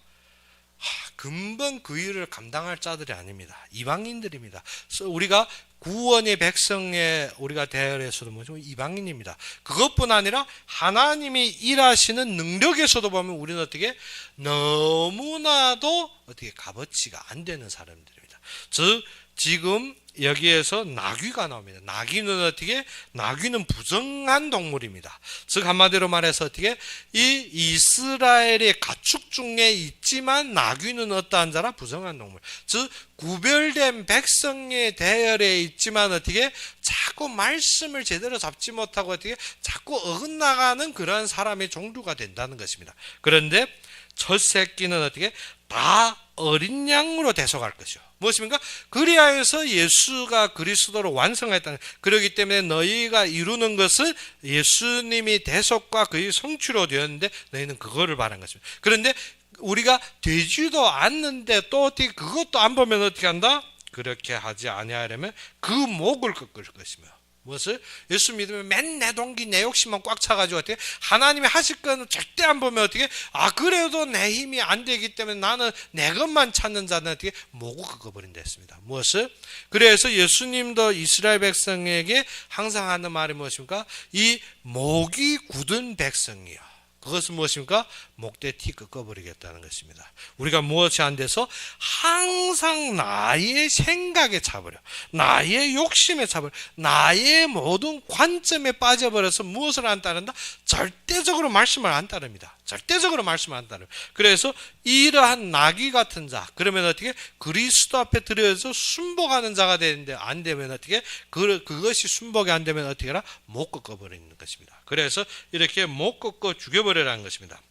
금방 그 일을 감당할 자들이 아닙니다. 이방인들입니다. 그래서 우리가 구원의 백성의 우리가 대열에서도 뭐죠? 이방인입니다. 그것뿐 아니라 하나님이 일하시는 능력에서도 보면 우리는 어떻게 너무나도 어떻게 값어치가 안 되는 사람들입니다. 즉 지금 여기에서 나귀가 나옵니다. 나귀는 부정한 동물입니다. 즉 한마디로 말해서 어떻게 이 이스라엘의 가축 중에 있지만 나귀는 어떠한 자라? 부정한 동물. 즉 구별된 백성의 대열에 있지만 어떻게 자꾸 말씀을 제대로 잡지 못하고 어떻게 자꾸 어긋나가는 그러한 사람의 종류가 된다는 것입니다. 그런데 첫 새끼는 어떻게 다 어린 양으로 대속할 것이요. 무엇입니까? 그리하여서 예수가 그리스도로 완성했다는. 그렇기 때문에 너희가 이루는 것은 예수님이 대속과 그의 성취로 되었는데 너희는 그거를 바란 것입니다. 그런데 우리가 되지도 않는데 또 어떻게 그것도 안 보면 어떻게 한다? 그렇게 하지 아니하려면 그 목을 꺾을 것이며. 무엇을? 예수 믿으면 맨 내 동기 내 욕심만 꽉 차가지고 어떻게 하나님이 하실 거는 절대 안 보면 어떻게 그래도 내 힘이 안 되기 때문에 나는 내 것만 찾는 자는 어떻게 목을 꺾어버린다 했습니다. 무엇을? 그래서 예수님도 이스라엘 백성에게 항상 하는 말이 무엇입니까? 이 목이 굳은 백성이요. 그것은 무엇입니까? 목대티 꺾어버리겠다는 것입니다. 우리가 무엇이 안 돼서 항상 나의 생각에 차버려, 나의 욕심에 차버려, 나의 모든 관점에 빠져버려서 무엇을 안 따른다? 절대적으로 말씀을 안 따릅니다. 절대적으로 말씀을 안 따릅니다. 그래서 이러한 나귀 같은 자, 그러면 어떻게? 그리스도 앞에 들여서 순복하는 자가 되는데 안 되면 어떻게? 그것이 순복이 안 되면 어떻게 하라? 못 꺾어버리는 것입니다. 그래서 이렇게 못 꺾어 죽여버리라는 것입니다.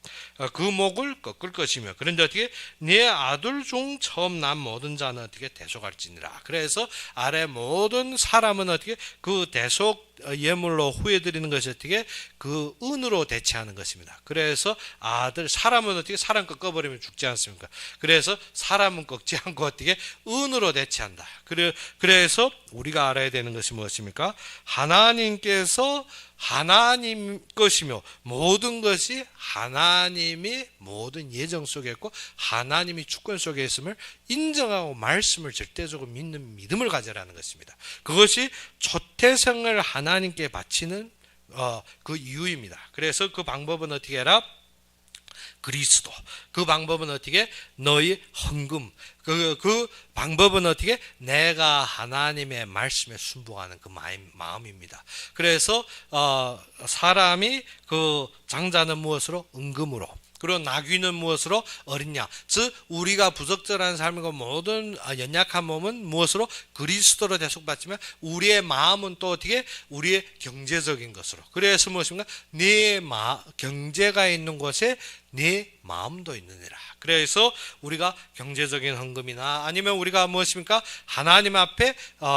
그 목을 꺾을 것이며, 그런데 어떻게? 네 아들 중 처음 난 모든 자는 어떻게? 대속할지니라. 그래서 아래 모든 사람은 어떻게? 그 대속 예물로 후회드리는 것이 어떻게? 그 은으로 대체하는 것입니다. 그래서 사람은 어떻게? 사람 꺾어버리면 죽지 않습니까? 그래서 사람은 꺾지 않고 어떻게? 은으로 대체한다. 그래서 우리가 알아야 되는 것이 무엇입니까? 하나님께서 하나님 것이며 모든 것이 하나님이 모든 예정 속에 있고 하나님이 주권 속에 있음을 인정하고 말씀을 절대적으로 믿는 믿음을 가져라는 것입니다. 그것이 초태생을 하나님께 바치는 그 이유입니다. 그래서 그 방법은 어떻게 해라? 그리스도. 그 방법은 어떻게? 너희 헌금. 그 방법은 어떻게? 내가 하나님의 말씀에 순종하는 그 마음입니다. 그래서 사람이 그 장자는 무엇으로? 은금으로. 그리고 나귀는 무엇으로? 어린 양. 즉 우리가 부적절한 삶과 모든 연약한 몸은 무엇으로? 그리스도로 대속받지만 우리의 마음은 또 어떻게? 우리의 경제적인 것으로. 그래서 무엇입니까? 네 경제가 있는 곳에 네 마음도 있느니라. 그래서 우리가 경제적인 헌금이나 아니면 우리가 무엇입니까? 하나님 앞에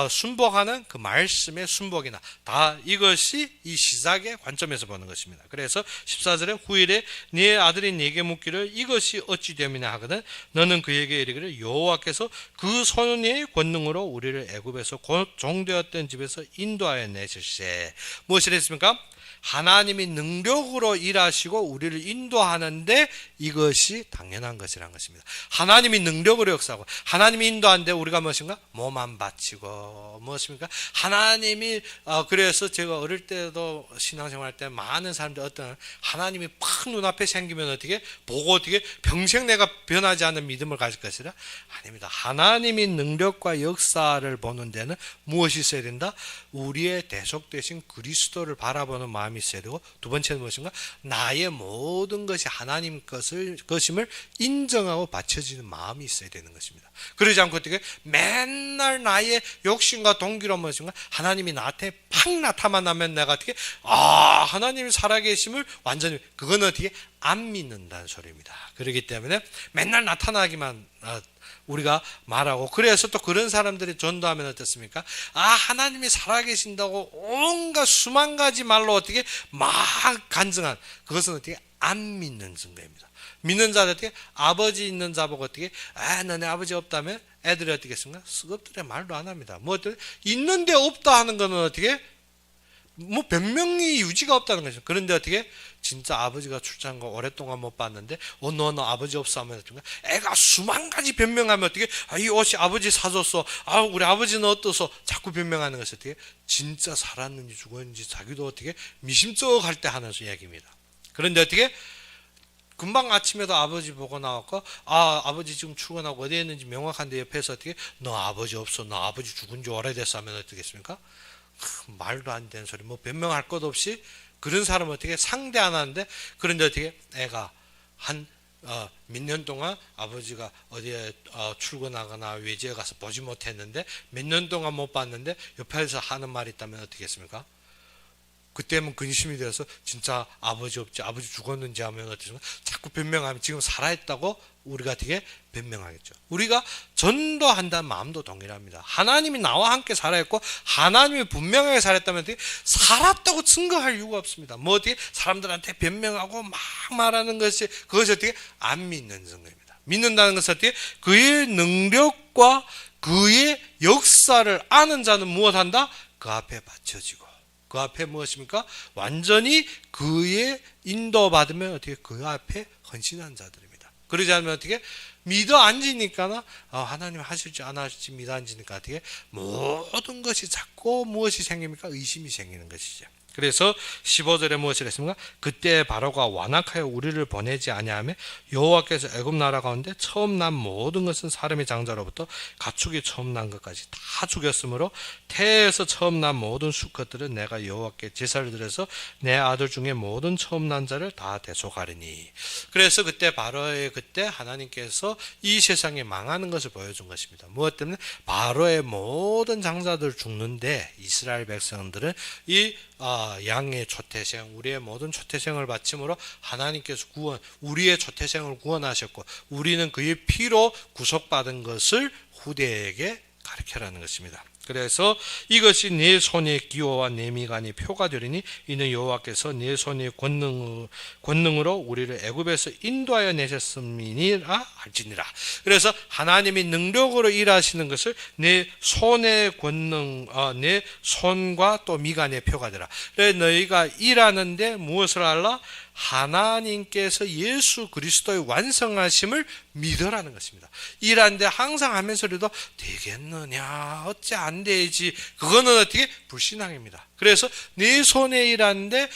순복하는 그 말씀의 순복이나 다 이것이 이 시작의 관점에서 보는 것입니다. 그래서 14절에 후일에 네 아들이 네게 묻기를 이것이 어찌 됨이냐 하거든 너는 그에게 이르기를 여호와께서 그 손의 권능으로 우리를 애굽에서 곧 종되었던 집에서 인도하여 내실세. 무엇을 했습니까? 하나님이 능력으로 일하시고 우리를 인도하는데 이것이 당연한 것이라는 것입니다. 하나님이 능력으로 역사하고 하나님이 인도하는데 우리가 무엇인가? 몸 안 바치고 무엇입니까? 하나님이 그래서 제가 어릴 때도 신앙생활 때 많은 사람들 어떤 하나님이 팍 눈앞에 생기면 어떻게 보고 어떻게 평생 내가 변하지 않는 믿음을 가질 것이라? 아닙니다. 하나님이 능력과 역사를 보는 데는 무엇이 있어야 된다? 우리의 대속되신 그리스도를 바라보는 마음이 있어야 되고 두 번째는 무엇인가? 나의 모든 것이 하나님 것임을 인정하고 바쳐지는 마음이 있어야 되는 것입니다. 그러지 않고 어떻게 맨날 나의 욕심과 동기로 무엇인가? 하나님이 나한테 팍 나타나면 내가 어떻게 하나님이 살아계심을 완전히 그건 어떻게 안 믿는다는 소리입니다. 그렇기 때문에 맨날 나타나기만 우리가 말하고 그래서 또 그런 사람들이 전도하면 어떻습니까? 하나님이 살아계신다고 온갖 수만 가지 말로 어떻게 막 간증한 그것은 어떻게 안 믿는 증거입니다. 믿는 자들 어떻게 아버지 있는 자보고 어떻게 너네 아버지 없다면 애들이 어떻게 했습니까? 썩업들의 말도 안 합니다. 뭐 어떻게 있는데 없다 하는 거는 어떻게 뭐 변명이 유지가 없다는 거죠. 그런데 어떻게 진짜 아버지가 출장한 거 오랫동안 못 봤는데 너 아버지 없어 하면 어떻게 애가 수만 가지 변명하면 어떻게 이 옷이 아버지 사줬어. 우리 아버지는 어떠서 자꾸 변명하는 것이 어떻게 진짜 살았는지 죽었는지 자기도 어떻게 미심쩍할 때 하는 이야기입니다. 그런데 어떻게 금방 아침에도 아버지 보고 나왔고 아버지 지금 출근하고 어디에 있는지 명확한데 옆에서 어떻게 너 아버지 없어. 너 아버지 죽은 지 오래됐어 하면 어떻겠습니까? 말도 안 되는 소리 뭐 변명할 것 없이 그런 사람은 어떻게 상대 안 하는데 그런데 어떻게 애가 한 몇 년 동안 아버지가 어디에 출근하거나 외지에 가서 보지 못했는데 몇 년 동안 못 봤는데 옆에서 하는 말이 있다면 어떻게 했습니까? 그때면 근심이 되어서 진짜 아버지 없지 아버지 죽었는지 하면 어떻습니까? 자꾸 변명하면 지금 살아있다고 우리가 어떻게 변명하겠죠. 우리가 전도한다는 마음도 동일합니다. 하나님이 나와 함께 살아있고 하나님이 분명하게 살았다면 어떻게 살았다고 증거할 이유가 없습니다. 뭐 어떻게 사람들한테 변명하고 막 말하는 것이 그것이 어떻게 안 믿는 증거입니다. 믿는다는 것은 어떻게 그의 능력과 그의 역사를 아는 자는 무엇한다? 그 앞에 바쳐지고 그 앞에 무엇입니까? 완전히 그의 인도받으면 어떻게 그 앞에 헌신한 자들입니다. 그러지 않으면 어떻게 믿어 앉으니까 하나님 하실지 안 하실지 믿어 앉으니까 어떻게 모든 것이 자꾸 무엇이 생깁니까? 의심이 생기는 것이죠. 그래서 15절에 무엇을 했습니까? 그때 바로가 완악하여 우리를 보내지 아니하며 여호와께서 애굽 나라 가운데 처음 난 모든 것은 사람의 장자로부터 가축이 처음 난 것까지 다 죽였으므로 태에서 처음 난 모든 수컷들은 내가 여호와께 제사를 드려서 내 아들 중에 모든 처음 난 자를 다 대속하리니. 그래서 그때 바로의 그때 하나님께서 이 세상이 망하는 것을 보여준 것입니다. 무엇 때문에? 바로의 모든 장자들 죽는데 이스라엘 백성들은 이 양의 초태생 우리의 모든 초태생을 바침으로 하나님께서 우리의 초태생을 구원하셨고 우리는 그의 피로 구속받은 것을 후대에게 가르쳐라는 것입니다. 그래서 이것이 네 손의 기호와 네 미간이 표가 되리니 이는 여호와께서 네 손의 권능으로 우리를 애굽에서 인도하여 내셨음이니라 할지니라. 그래서 하나님이 능력으로 일하시는 것을 내 손의 권능, 내 손과 또 미간의 표가 되라. 그래서 너희가 일하는데 무엇을 알라? 하나님께서 예수 그리스도의 완성하심을 믿으라는 것입니다. 일하는데 항상 하면서라도 되겠느냐 어째 안 되지 그거는 어떻게 불신앙입니다. 그래서 네 손에 일하는데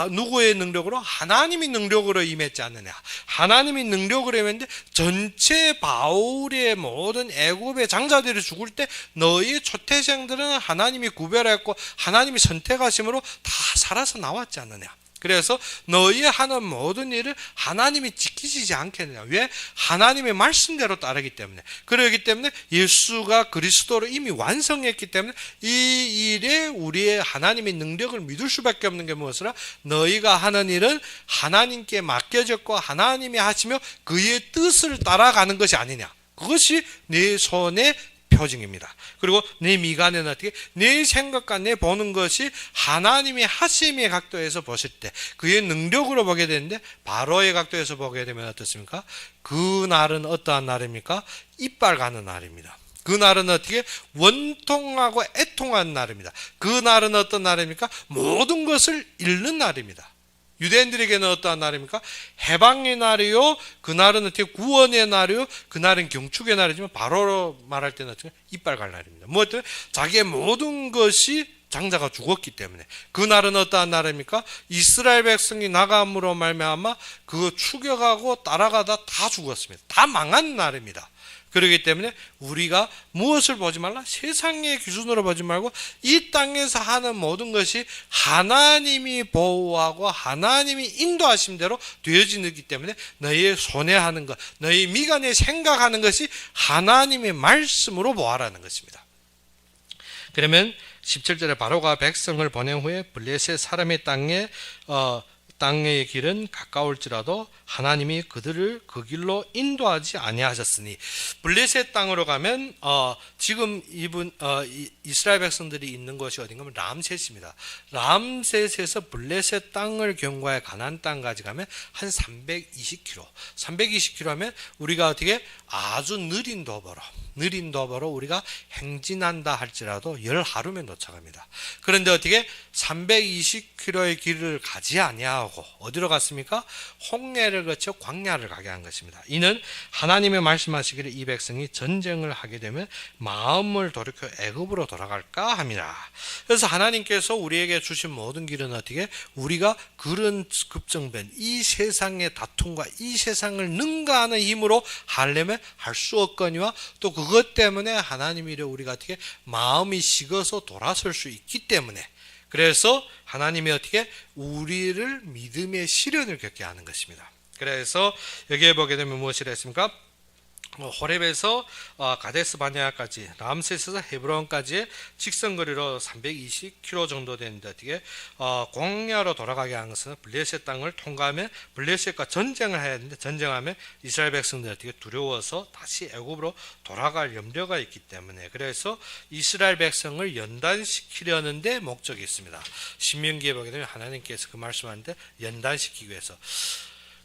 누구의 능력으로? 하나님의 능력으로 임했지 않느냐. 하나님의 능력으로 임했는데 전체 바울의 모든 애굽의 장자들이 죽을 때 너희 초태생들은 하나님이 구별했고 하나님이 선택하심으로 다 살아서 나왔지 않느냐. 그래서 너희 하는 모든 일을 하나님이 지키시지 않겠느냐. 왜? 하나님의 말씀대로 따르기 때문에. 그러기 때문에 예수가 그리스도로 이미 완성했기 때문에 이 일에 우리의 하나님의 능력을 믿을 수밖에 없는 게 무엇이라? 너희가 하는 일은 하나님께 맡겨졌고 하나님이 하시며 그의 뜻을 따라가는 것이 아니냐. 그것이 내 손에 표징입니다. 그리고 내 미간에는 어떻게 내 생각과 내 보는 것이 하나님의 하심의 각도에서 보실 때 그의 능력으로 보게 되는데 바로의 각도에서 보게 되면 어떻습니까? 그 날은 어떠한 날입니까? 이빨 가는 날입니다. 그 날은 어떻게 원통하고 애통한 날입니다. 그 날은 어떤 날입니까? 모든 것을 잃는 날입니다. 유대인들에게는 어떠한 날입니까? 해방의 날이요. 그날은 어떻게 구원의 날이요. 그날은 경축의 날이지만 바로 말할 때는 어떻게 이빨 갈 날입니다. 뭐 때문에 자기의 모든 것이 장자가 죽었기 때문에. 그날은 어떠한 날입니까? 이스라엘 백성이 나감으로 말미암아 그거 추격하고 따라가다 다 죽었습니다. 다 망한 날입니다. 그렇기 때문에 우리가 무엇을 보지 말라? 세상의 기준으로 보지 말고 이 땅에서 하는 모든 것이 하나님이 보호하고 하나님이 인도하신 대로 되어지기 때문에 너희의 손에 하는 것, 너희 미간에 생각하는 것이 하나님의 말씀으로 보아라는 것입니다. 그러면 17절에 바로가 백성을 보낸 후에 블레셋 사람의 땅의 길은 가까울지라도 하나님이 그들을 그 길로 인도하지 아니하셨으니. 블레셋 땅으로 가면 지금 이스라엘 백성들이 있는 곳이 어딘가면 람셋입니다. 람셋에서 블레셋 땅을 경과해 가나안 땅까지 가면 한 320km. 320km 하면 우리가 어떻게 아주 느린 도보로 우리가 행진한다 할지라도 열 하루면 도착합니다. 그런데 어떻게 320km의 길을 가지 아니하고 어디로 갔습니까? 홍해를 거쳐 광야를 가게 한 것입니다. 이는 하나님의 말씀하시기를 이 백성이 전쟁을 하게 되면 마음을 돌이켜 애굽으로 돌아갈까 함이라. 그래서 하나님께서 우리에게 주신 모든 길은 어떻게 우리가 그런 급정변 이 세상의 다툼과 이 세상을 능가하는 힘으로 하려면 할 수 없거니와 또 그것 때문에 하나님이 우리가 어떻게 마음이 식어서 돌아설 수 있기 때문에 그래서 하나님이 어떻게 우리를 믿음의 시련을 겪게 하는 것입니다. 그래서 여기에 보게 되면 무엇이라 했습니까? 호렙에서 가데스 바네아까지 람셋에서 헤브론까지의 직선거리로 320km 정도 되는데 어떻게 광야로 돌아가게 하는 것은 블레셋 땅을 통과하면 블레셋과 전쟁을 해야 되는데 전쟁하면 이스라엘 백성들이 어떻게 두려워서 다시 애굽으로 돌아갈 염려가 있기 때문에 그래서 이스라엘 백성을 연단시키려는 데 목적이 있습니다. 신명기에 보게 되면 하나님께서 그 말씀하는데 연단시키기 위해서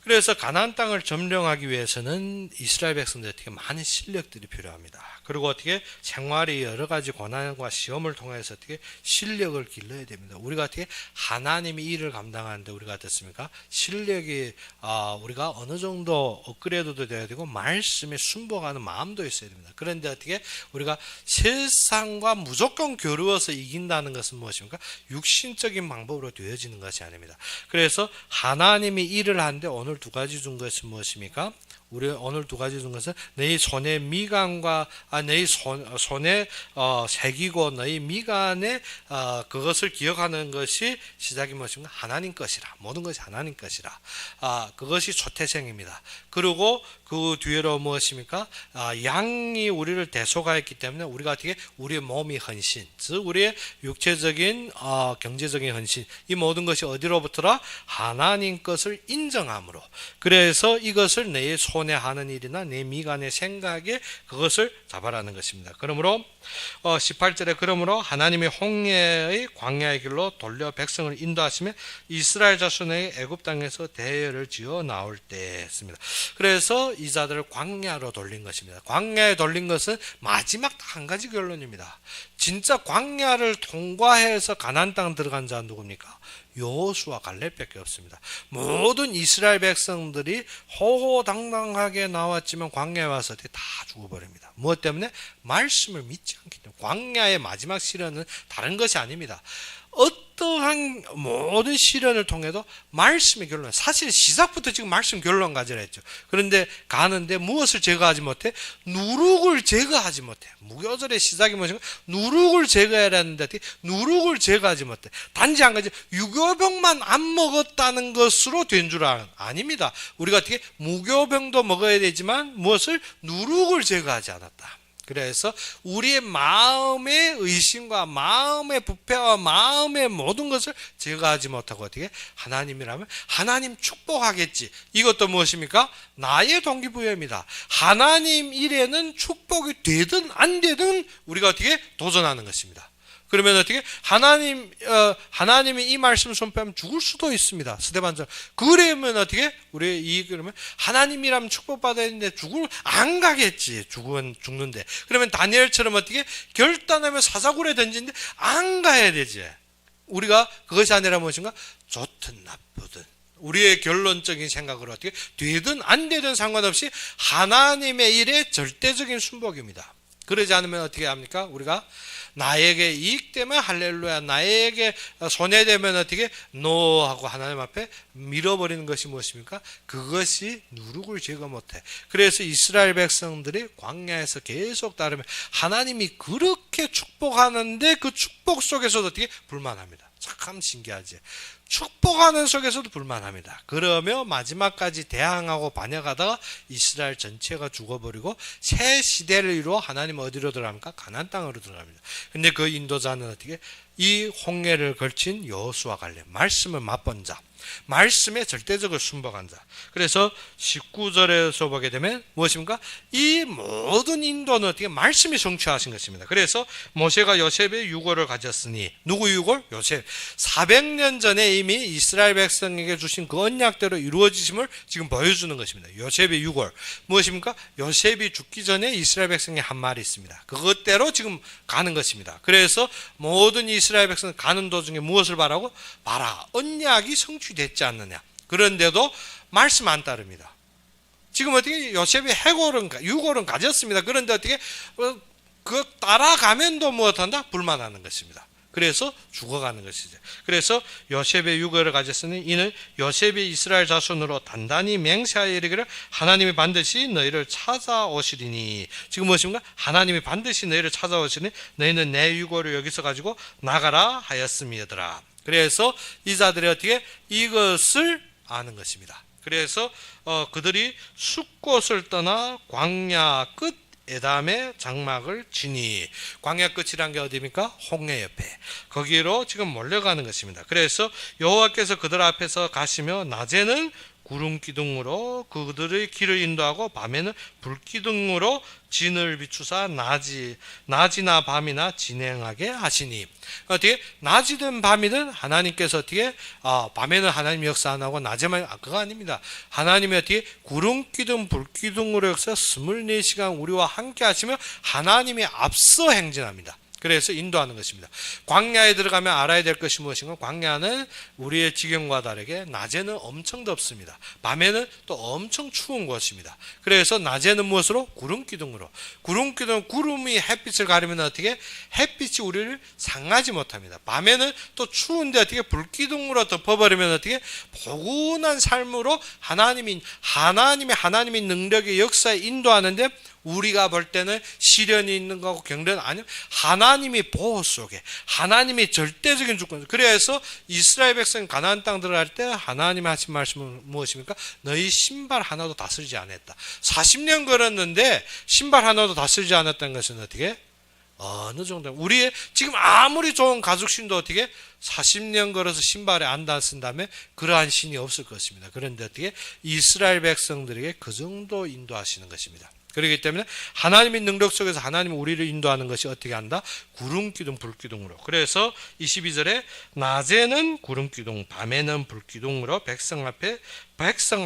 그래서 가나안 땅을 점령하기 위해서는 이스라엘 백성들에게 많은 실력들이 필요합니다. 그리고 어떻게 생활이 여러 가지 고난과 시험을 통해서 어떻게 실력을 길러야 됩니다. 우리가 어떻게 하나님이 일을 감당하는데 우리가 어떻습니까? 실력이 우리가 어느 정도 업그레이드도 돼야 되고 말씀에 순복하는 마음도 있어야 됩니다. 그런데 어떻게 우리가 세상과 무조건 겨루어서 이긴다는 것은 무엇입니까? 육신적인 방법으로 되어지는 것이 아닙니다. 그래서 하나님이 일을 하는데 오늘 두 가지 준 것은 무엇입니까? 우리 오늘 두 가지 준 것은 너희 손의 미간과 너희 손에 새기고 너희 미간에 그것을 기억하는 것이 시작이 무엇인가? 하나님 것이라. 모든 것이 하나님 것이라. 그것이 초태생입니다. 그리고 그 뒤로 무엇입니까? 양이 우리를 대속하였기 때문에 우리가 어떻게 우리의 몸이 헌신, 즉 우리의 육체적인 경제적인 헌신, 이 모든 것이 어디로부터라? 하나님 것을 인정함으로. 그래서 이것을 내 손에 하는 일이나 내 미간의 생각에 그것을 잡아라는 것입니다. 그러므로 18절에 그러므로 하나님의 홍해의 광야의 길로 돌려 백성을 인도하시며 이스라엘 자손의 애굽 땅에서 대열을 지어 나올 때 했습니다. 그래서 이 자들을 광야로 돌린 것입니다. 광야에 돌린 것은 마지막 한 가지 결론입니다. 진짜 광야를 통과해서 가나안 땅 들어간 자는 누굽니까? 여호수아 갈렙밖에 없습니다. 모든 이스라엘 백성들이 호호당당하게 나왔지만 광야에 와서 다 죽어버립니다. 무엇 때문에? 말씀을 믿지 않기 때문에. 광야의 마지막 시련은 다른 것이 아닙니다. 어떠한 모든 시련을 통해도 말씀의 결론, 사실 시작부터 지금 말씀 결론 가지라 했죠. 그런데 가는데 무엇을 제거하지 못해? 누룩을 제거하지 못해. 무교절의 시작이 무엇인가? 누룩을 제거해야 하는데 누룩을 제거하지 못해. 단지 한 가지, 유교병만 안 먹었다는 것으로 된 줄 아닙니다. 우리가 어떻게 무교병도 먹어야 되지만 무엇을? 누룩을 제거하지 않았다. 그래서 우리의 마음의 의심과 마음의 부패와 마음의 모든 것을 제거하지 못하고 어떻게? 하나님이라면 하나님 축복하겠지. 이것도 무엇입니까? 나의 동기부여입니다. 하나님 일에는 축복이 되든 안 되든 우리가 어떻게? 도전하는 것입니다. 그러면 어떻게? 하나님이 이 말씀을 선포하면 죽을 수도 있습니다. 스데반처럼. 그러면 어떻게? 그러면 하나님이라면 축복받아야 되는데 안 가겠지. 죽는데. 그러면 다니엘처럼 어떻게? 결단하면 사자굴에 던지는데 안 가야 되지. 우리가 그것이 아니라 무엇인가? 좋든 나쁘든. 우리의 결론적인 생각으로 어떻게? 되든 안 되든 상관없이 하나님의 일에 절대적인 순복입니다. 그러지 않으면 어떻게 합니까? 우리가 나에게 이익되면 할렐루야, 나에게 손해되면 어떻게? 노 하고 하나님 앞에 밀어버리는 것이 무엇입니까? 그것이 누룩을 제거 못해. 그래서 이스라엘 백성들이 광야에서 계속 따르면 하나님이 그렇게 축복하는데 그 축복 속에서도 어떻게? 불만합니다. 참 신기하지. 축복하는 속에서도 불만합니다. 그러며 마지막까지 대항하고 반역하다가 이스라엘 전체가 죽어버리고 새 시대를 이루어 하나님 어디로 들어갑니까? 가나안 땅으로 들어갑니다. 근데 그 인도자는 어떻게? 이 홍해를 걸친 여호수아 갈렙, 말씀을 맛본 자, 말씀에 절대적으로 순복한 자. 그래서 19절에서 보게 되면 무엇입니까? 이 모든 인도는 어떻게? 말씀이 성취하신 것입니다. 그래서 모세가 요셉의 유골을 가졌으니, 누구 유골? 요셉. 400년 전에 이미 이스라엘 백성에게 주신 그 언약대로 이루어지심을 지금 보여주는 것입니다. 요셉의 유골. 무엇입니까? 요셉이 죽기 전에 이스라엘 백성에 한 말이 있습니다. 그것대로 지금 가는 것입니다. 그래서 모든 이스라엘 백성은 가는 도중에 무엇을 바라고? 봐라, 언약이 성취됐지 않느냐. 그런데도 말씀 안 따릅니다. 지금 어떻게? 요셉이 유골은 가졌습니다. 그런데 어떻게? 그 따라가면도 무엇한다? 불만하는 것입니다. 그래서 죽어가는 것이죠. 그래서 요셉의 유골을 가졌으니 이는 요셉이 이스라엘 자손으로 단단히 맹세하여 이르기를 하나님이 반드시 너희를 찾아오시리니. 지금 무엇입니까? 하나님이 반드시 너희를 찾아오시니 너희는 내 유골을 여기서 가지고 나가라 하였음이더라. 그래서 이 자들이 어떻게? 이것을 아는 것입니다. 그래서 그들이 숫곳을 떠나 광야 끝 에담의 장막을 지니. 광야 끝이란 게 어디입니까? 홍해 옆에. 거기로 지금 몰려가는 것입니다. 그래서 여호와께서 그들 앞에서 가시며 낮에는 구름 기둥으로 그들의 길을 인도하고 밤에는 불 기둥으로 진을 비추사 낮이나 밤이나 진행하게 하시니. 어떻게? 낮이든 밤이든 하나님께서 어떻게? 밤에는 하나님 역사 안 하고 낮에만, 그거 아닙니다. 하나님이 어떻게? 구름 기둥 불 기둥으로 역사 24시간 우리와 함께 하시며 하나님이 앞서 행진합니다. 그래서 인도하는 것입니다. 광야에 들어가면 알아야 될 것이 무엇인가? 광야는 우리의 지경과 다르게 낮에는 엄청 덥습니다. 밤에는 또 엄청 추운 곳입니다. 그래서 낮에는 무엇으로? 구름 기둥으로. 구름이 햇빛을 가리면 어떻게? 햇빛이 우리를 상하지 못합니다. 밤에는 또 추운데 어떻게? 불기둥으로 덮어버리면 어떻게? 포근한 삶으로 하나님의 능력의 역사에 인도하는데, 우리가 볼 때는 시련이 있는 거고 경련은 아니요. 하나님이 보호 속에, 하나님이 절대적인 주권. 그래서 이스라엘 백성이 가나안 땅 들어갈 때 하나님 하신 말씀은 무엇입니까? 너희 신발 하나도 다스리지 않았다. 40년 걸었는데 신발 하나도 다스리지 않았다는 것은 어떻게? 어느 정도? 우리의 지금 아무리 좋은 가죽신도 어떻게? 40년 걸어서 신발에 안 닿았다면 그러한 신이 없을 것입니다. 그런데 어떻게? 이스라엘 백성들에게 그 정도 인도하시는 것입니다. 그렇기 때문에 하나님의 능력 속에서 하나님은 우리를 인도하는 것이 어떻게 한다? 구름기둥 불기둥으로. 그래서 22절에 낮에는 구름기둥 밤에는 불기둥으로 백성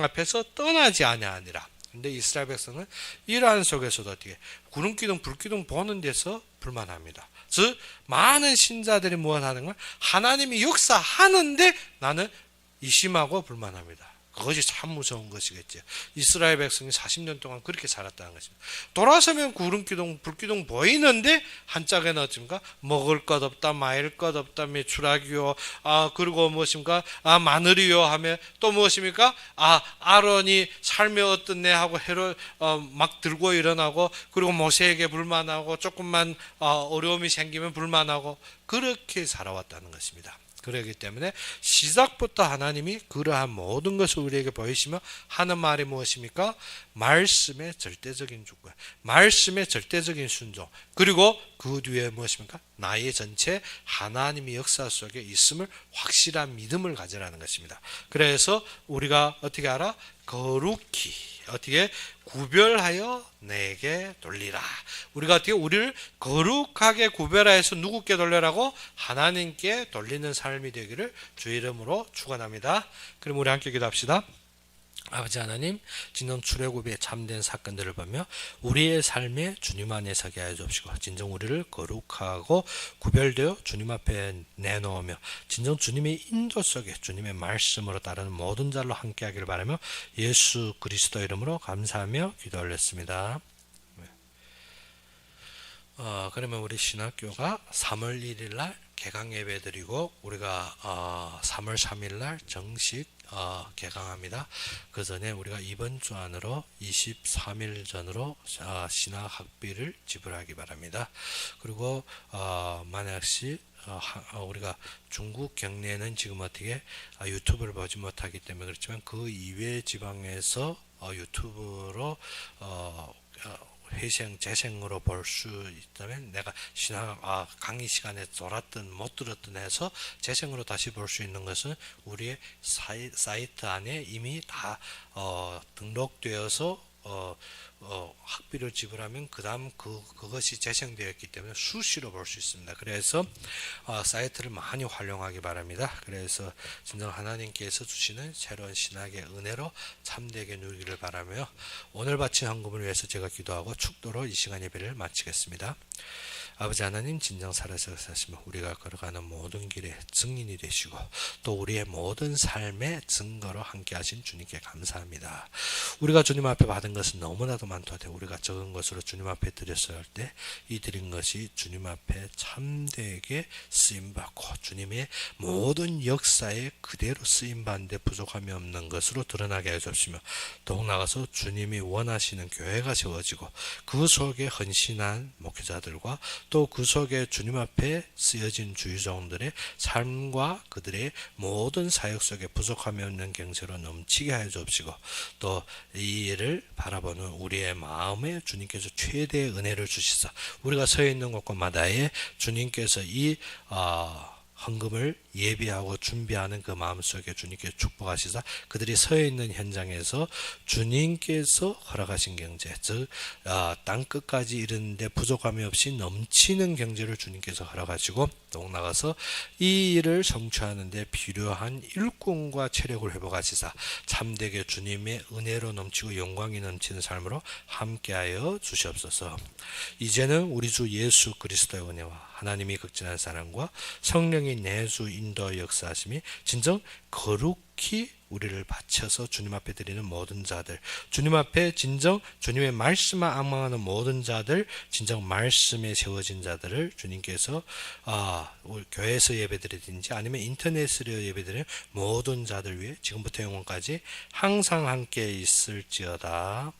앞에서 떠나지 아니하니라. 근데 이스라엘 백성은 이러한 속에서도 어떻게? 구름기둥 불기둥 보는 데서 불만합니다. 즉 많은 신자들이 무엇하는 걸? 하나님이 역사하는데 나는 이심하고 불만합니다. 그것이 참 무서운 것이겠죠. 이스라엘 백성이 40년 동안 그렇게 살았다는 것입니다. 돌아서면 구름기둥 불기둥 보이는데 한짝에는 어떻습니까? 먹을 것 없다, 마일 것 없다, 메추라기요, 그리고 무엇입니까? 마늘이요 하며 또 무엇입니까? 아론이 삶에 어떻네 하고 해를 막 들고 일어나고, 그리고 모세에게 불만하고, 조금만 어려움이 생기면 불만하고, 그렇게 살아왔다는 것입니다. 그렇기 때문에 시작부터 하나님이 그러한 모든 것을 우리에게 보이시며 하는 말이 무엇입니까? 말씀의 절대적인 주권, 말씀의 절대적인 순종, 그리고 그 뒤에 무엇입니까? 나의 전체 하나님의 역사 속에 있음을 확실한 믿음을 가지라는 것입니다. 그래서 우리가 어떻게 알아? 거룩히 어떻게 구별하여 내게 돌리라. 우리가 어떻게 우리를 거룩하게 구별하여서 누구께 돌려라고? 하나님께 돌리는 삶이 되기를 주의 이름으로 축원합니다. 그럼 우리 함께 기도합시다. 아버지 하나님, 진정 출애굽의 참된 사건들을 보며 우리의 삶에 주님 안에 서게 하여 주옵시고, 진정 우리를 거룩하고 구별되어 주님 앞에 내놓으며 진정 주님의 인도 속에 주님의 말씀으로 따르는 모든 자로 함께하기를 바라며 예수 그리스도 이름으로 감사하며 기도 올렸습니다. 그러면 우리 신학교가 3월 1일 날 개강 예배 드리고 우리가 3월 3일 날 정식 개강합니다. 그 전에 우리가 이번 주 안으로 23일 전으로 신학 학비를 지불하기 바랍니다. 그리고 만약시 우리가 중국 경내는 지금 어떻게 유튜브를 보지 못하기 때문에 그렇지만 그 이외 지방에서 유튜브로 회생, 재생으로 볼 수 있다면 내가 신학 강의 시간에 돌았든 못 들었든 해서 재생으로 다시 볼 수 있는 것은 우리의 사이트 안에 이미 다 등록되어서 학비를 지불하면 그 다음 그것이 재생되어 있기 때문에 수시로 볼 수 있습니다. 그래서 사이트를 많이 활용하기 바랍니다. 그래서 진정 하나님께서 주시는 새로운 신학의 은혜로 참되게 누리기를 바라며 오늘 바친 헌금을 위해서 제가 기도하고 축도로 이 시간 예배를 마치겠습니다. 아버지 하나님, 진정 살아서 사시며 우리가 걸어가는 모든 길에 증인이 되시고 또 우리의 모든 삶의 증거로 함께 하신 주님께 감사합니다. 우리가 주님 앞에 받은 것은 너무나도 많도다 우리가 적은 것으로 주님 앞에 드렸어야 할 때 이 드린 것이 주님 앞에 참되게 쓰임받고 주님의 모든 역사에 그대로 쓰임받는데 부족함이 없는 것으로 드러나게 해주시며 더욱 나아가서 주님이 원하시는 교회가 세워지고 그 속에 헌신한 목회자들과 또 그 속에 주님 앞에 쓰여진 주의종들의 삶과 그들의 모든 사역 속에 부족함이 없는 경제로 넘치게 하여 주옵시고 또 이 일을 바라보는 우리의 마음에 주님께서 최대의 은혜를 주시사 우리가 서 있는 곳곳마다에 주님께서 이 헌금을 예비하고 준비하는 그 마음속에 주님께 축복하시사 그들이 서 있는 현장에서 주님께서 허락하신 경제, 즉 땅끝까지 이르는데 부족함이 없이 넘치는 경제를 주님께서 허락하시고 더욱 나가서 이 일을 성취하는 데 필요한 일꾼과 체력을 회복하시사 참되게 주님의 은혜로 넘치고 영광이 넘치는 삶으로 함께하여 주시옵소서. 이제는 우리 주 예수 그리스도의 은혜와 하나님이 극진한 사랑과 성령이 내주 인도 역사하심이 진정 거룩히 우리를 바쳐서 주님 앞에 드리는 모든 자들, 주님 앞에 진정 주님의 말씀을 앙망하는 모든 자들, 진정 말씀에 세워진 자들을 주님께서 교회에서 예배드리든지 아니면 인터넷으로 예배드리는 모든 자들 위해 지금부터 영원까지 항상 함께 있을지어다.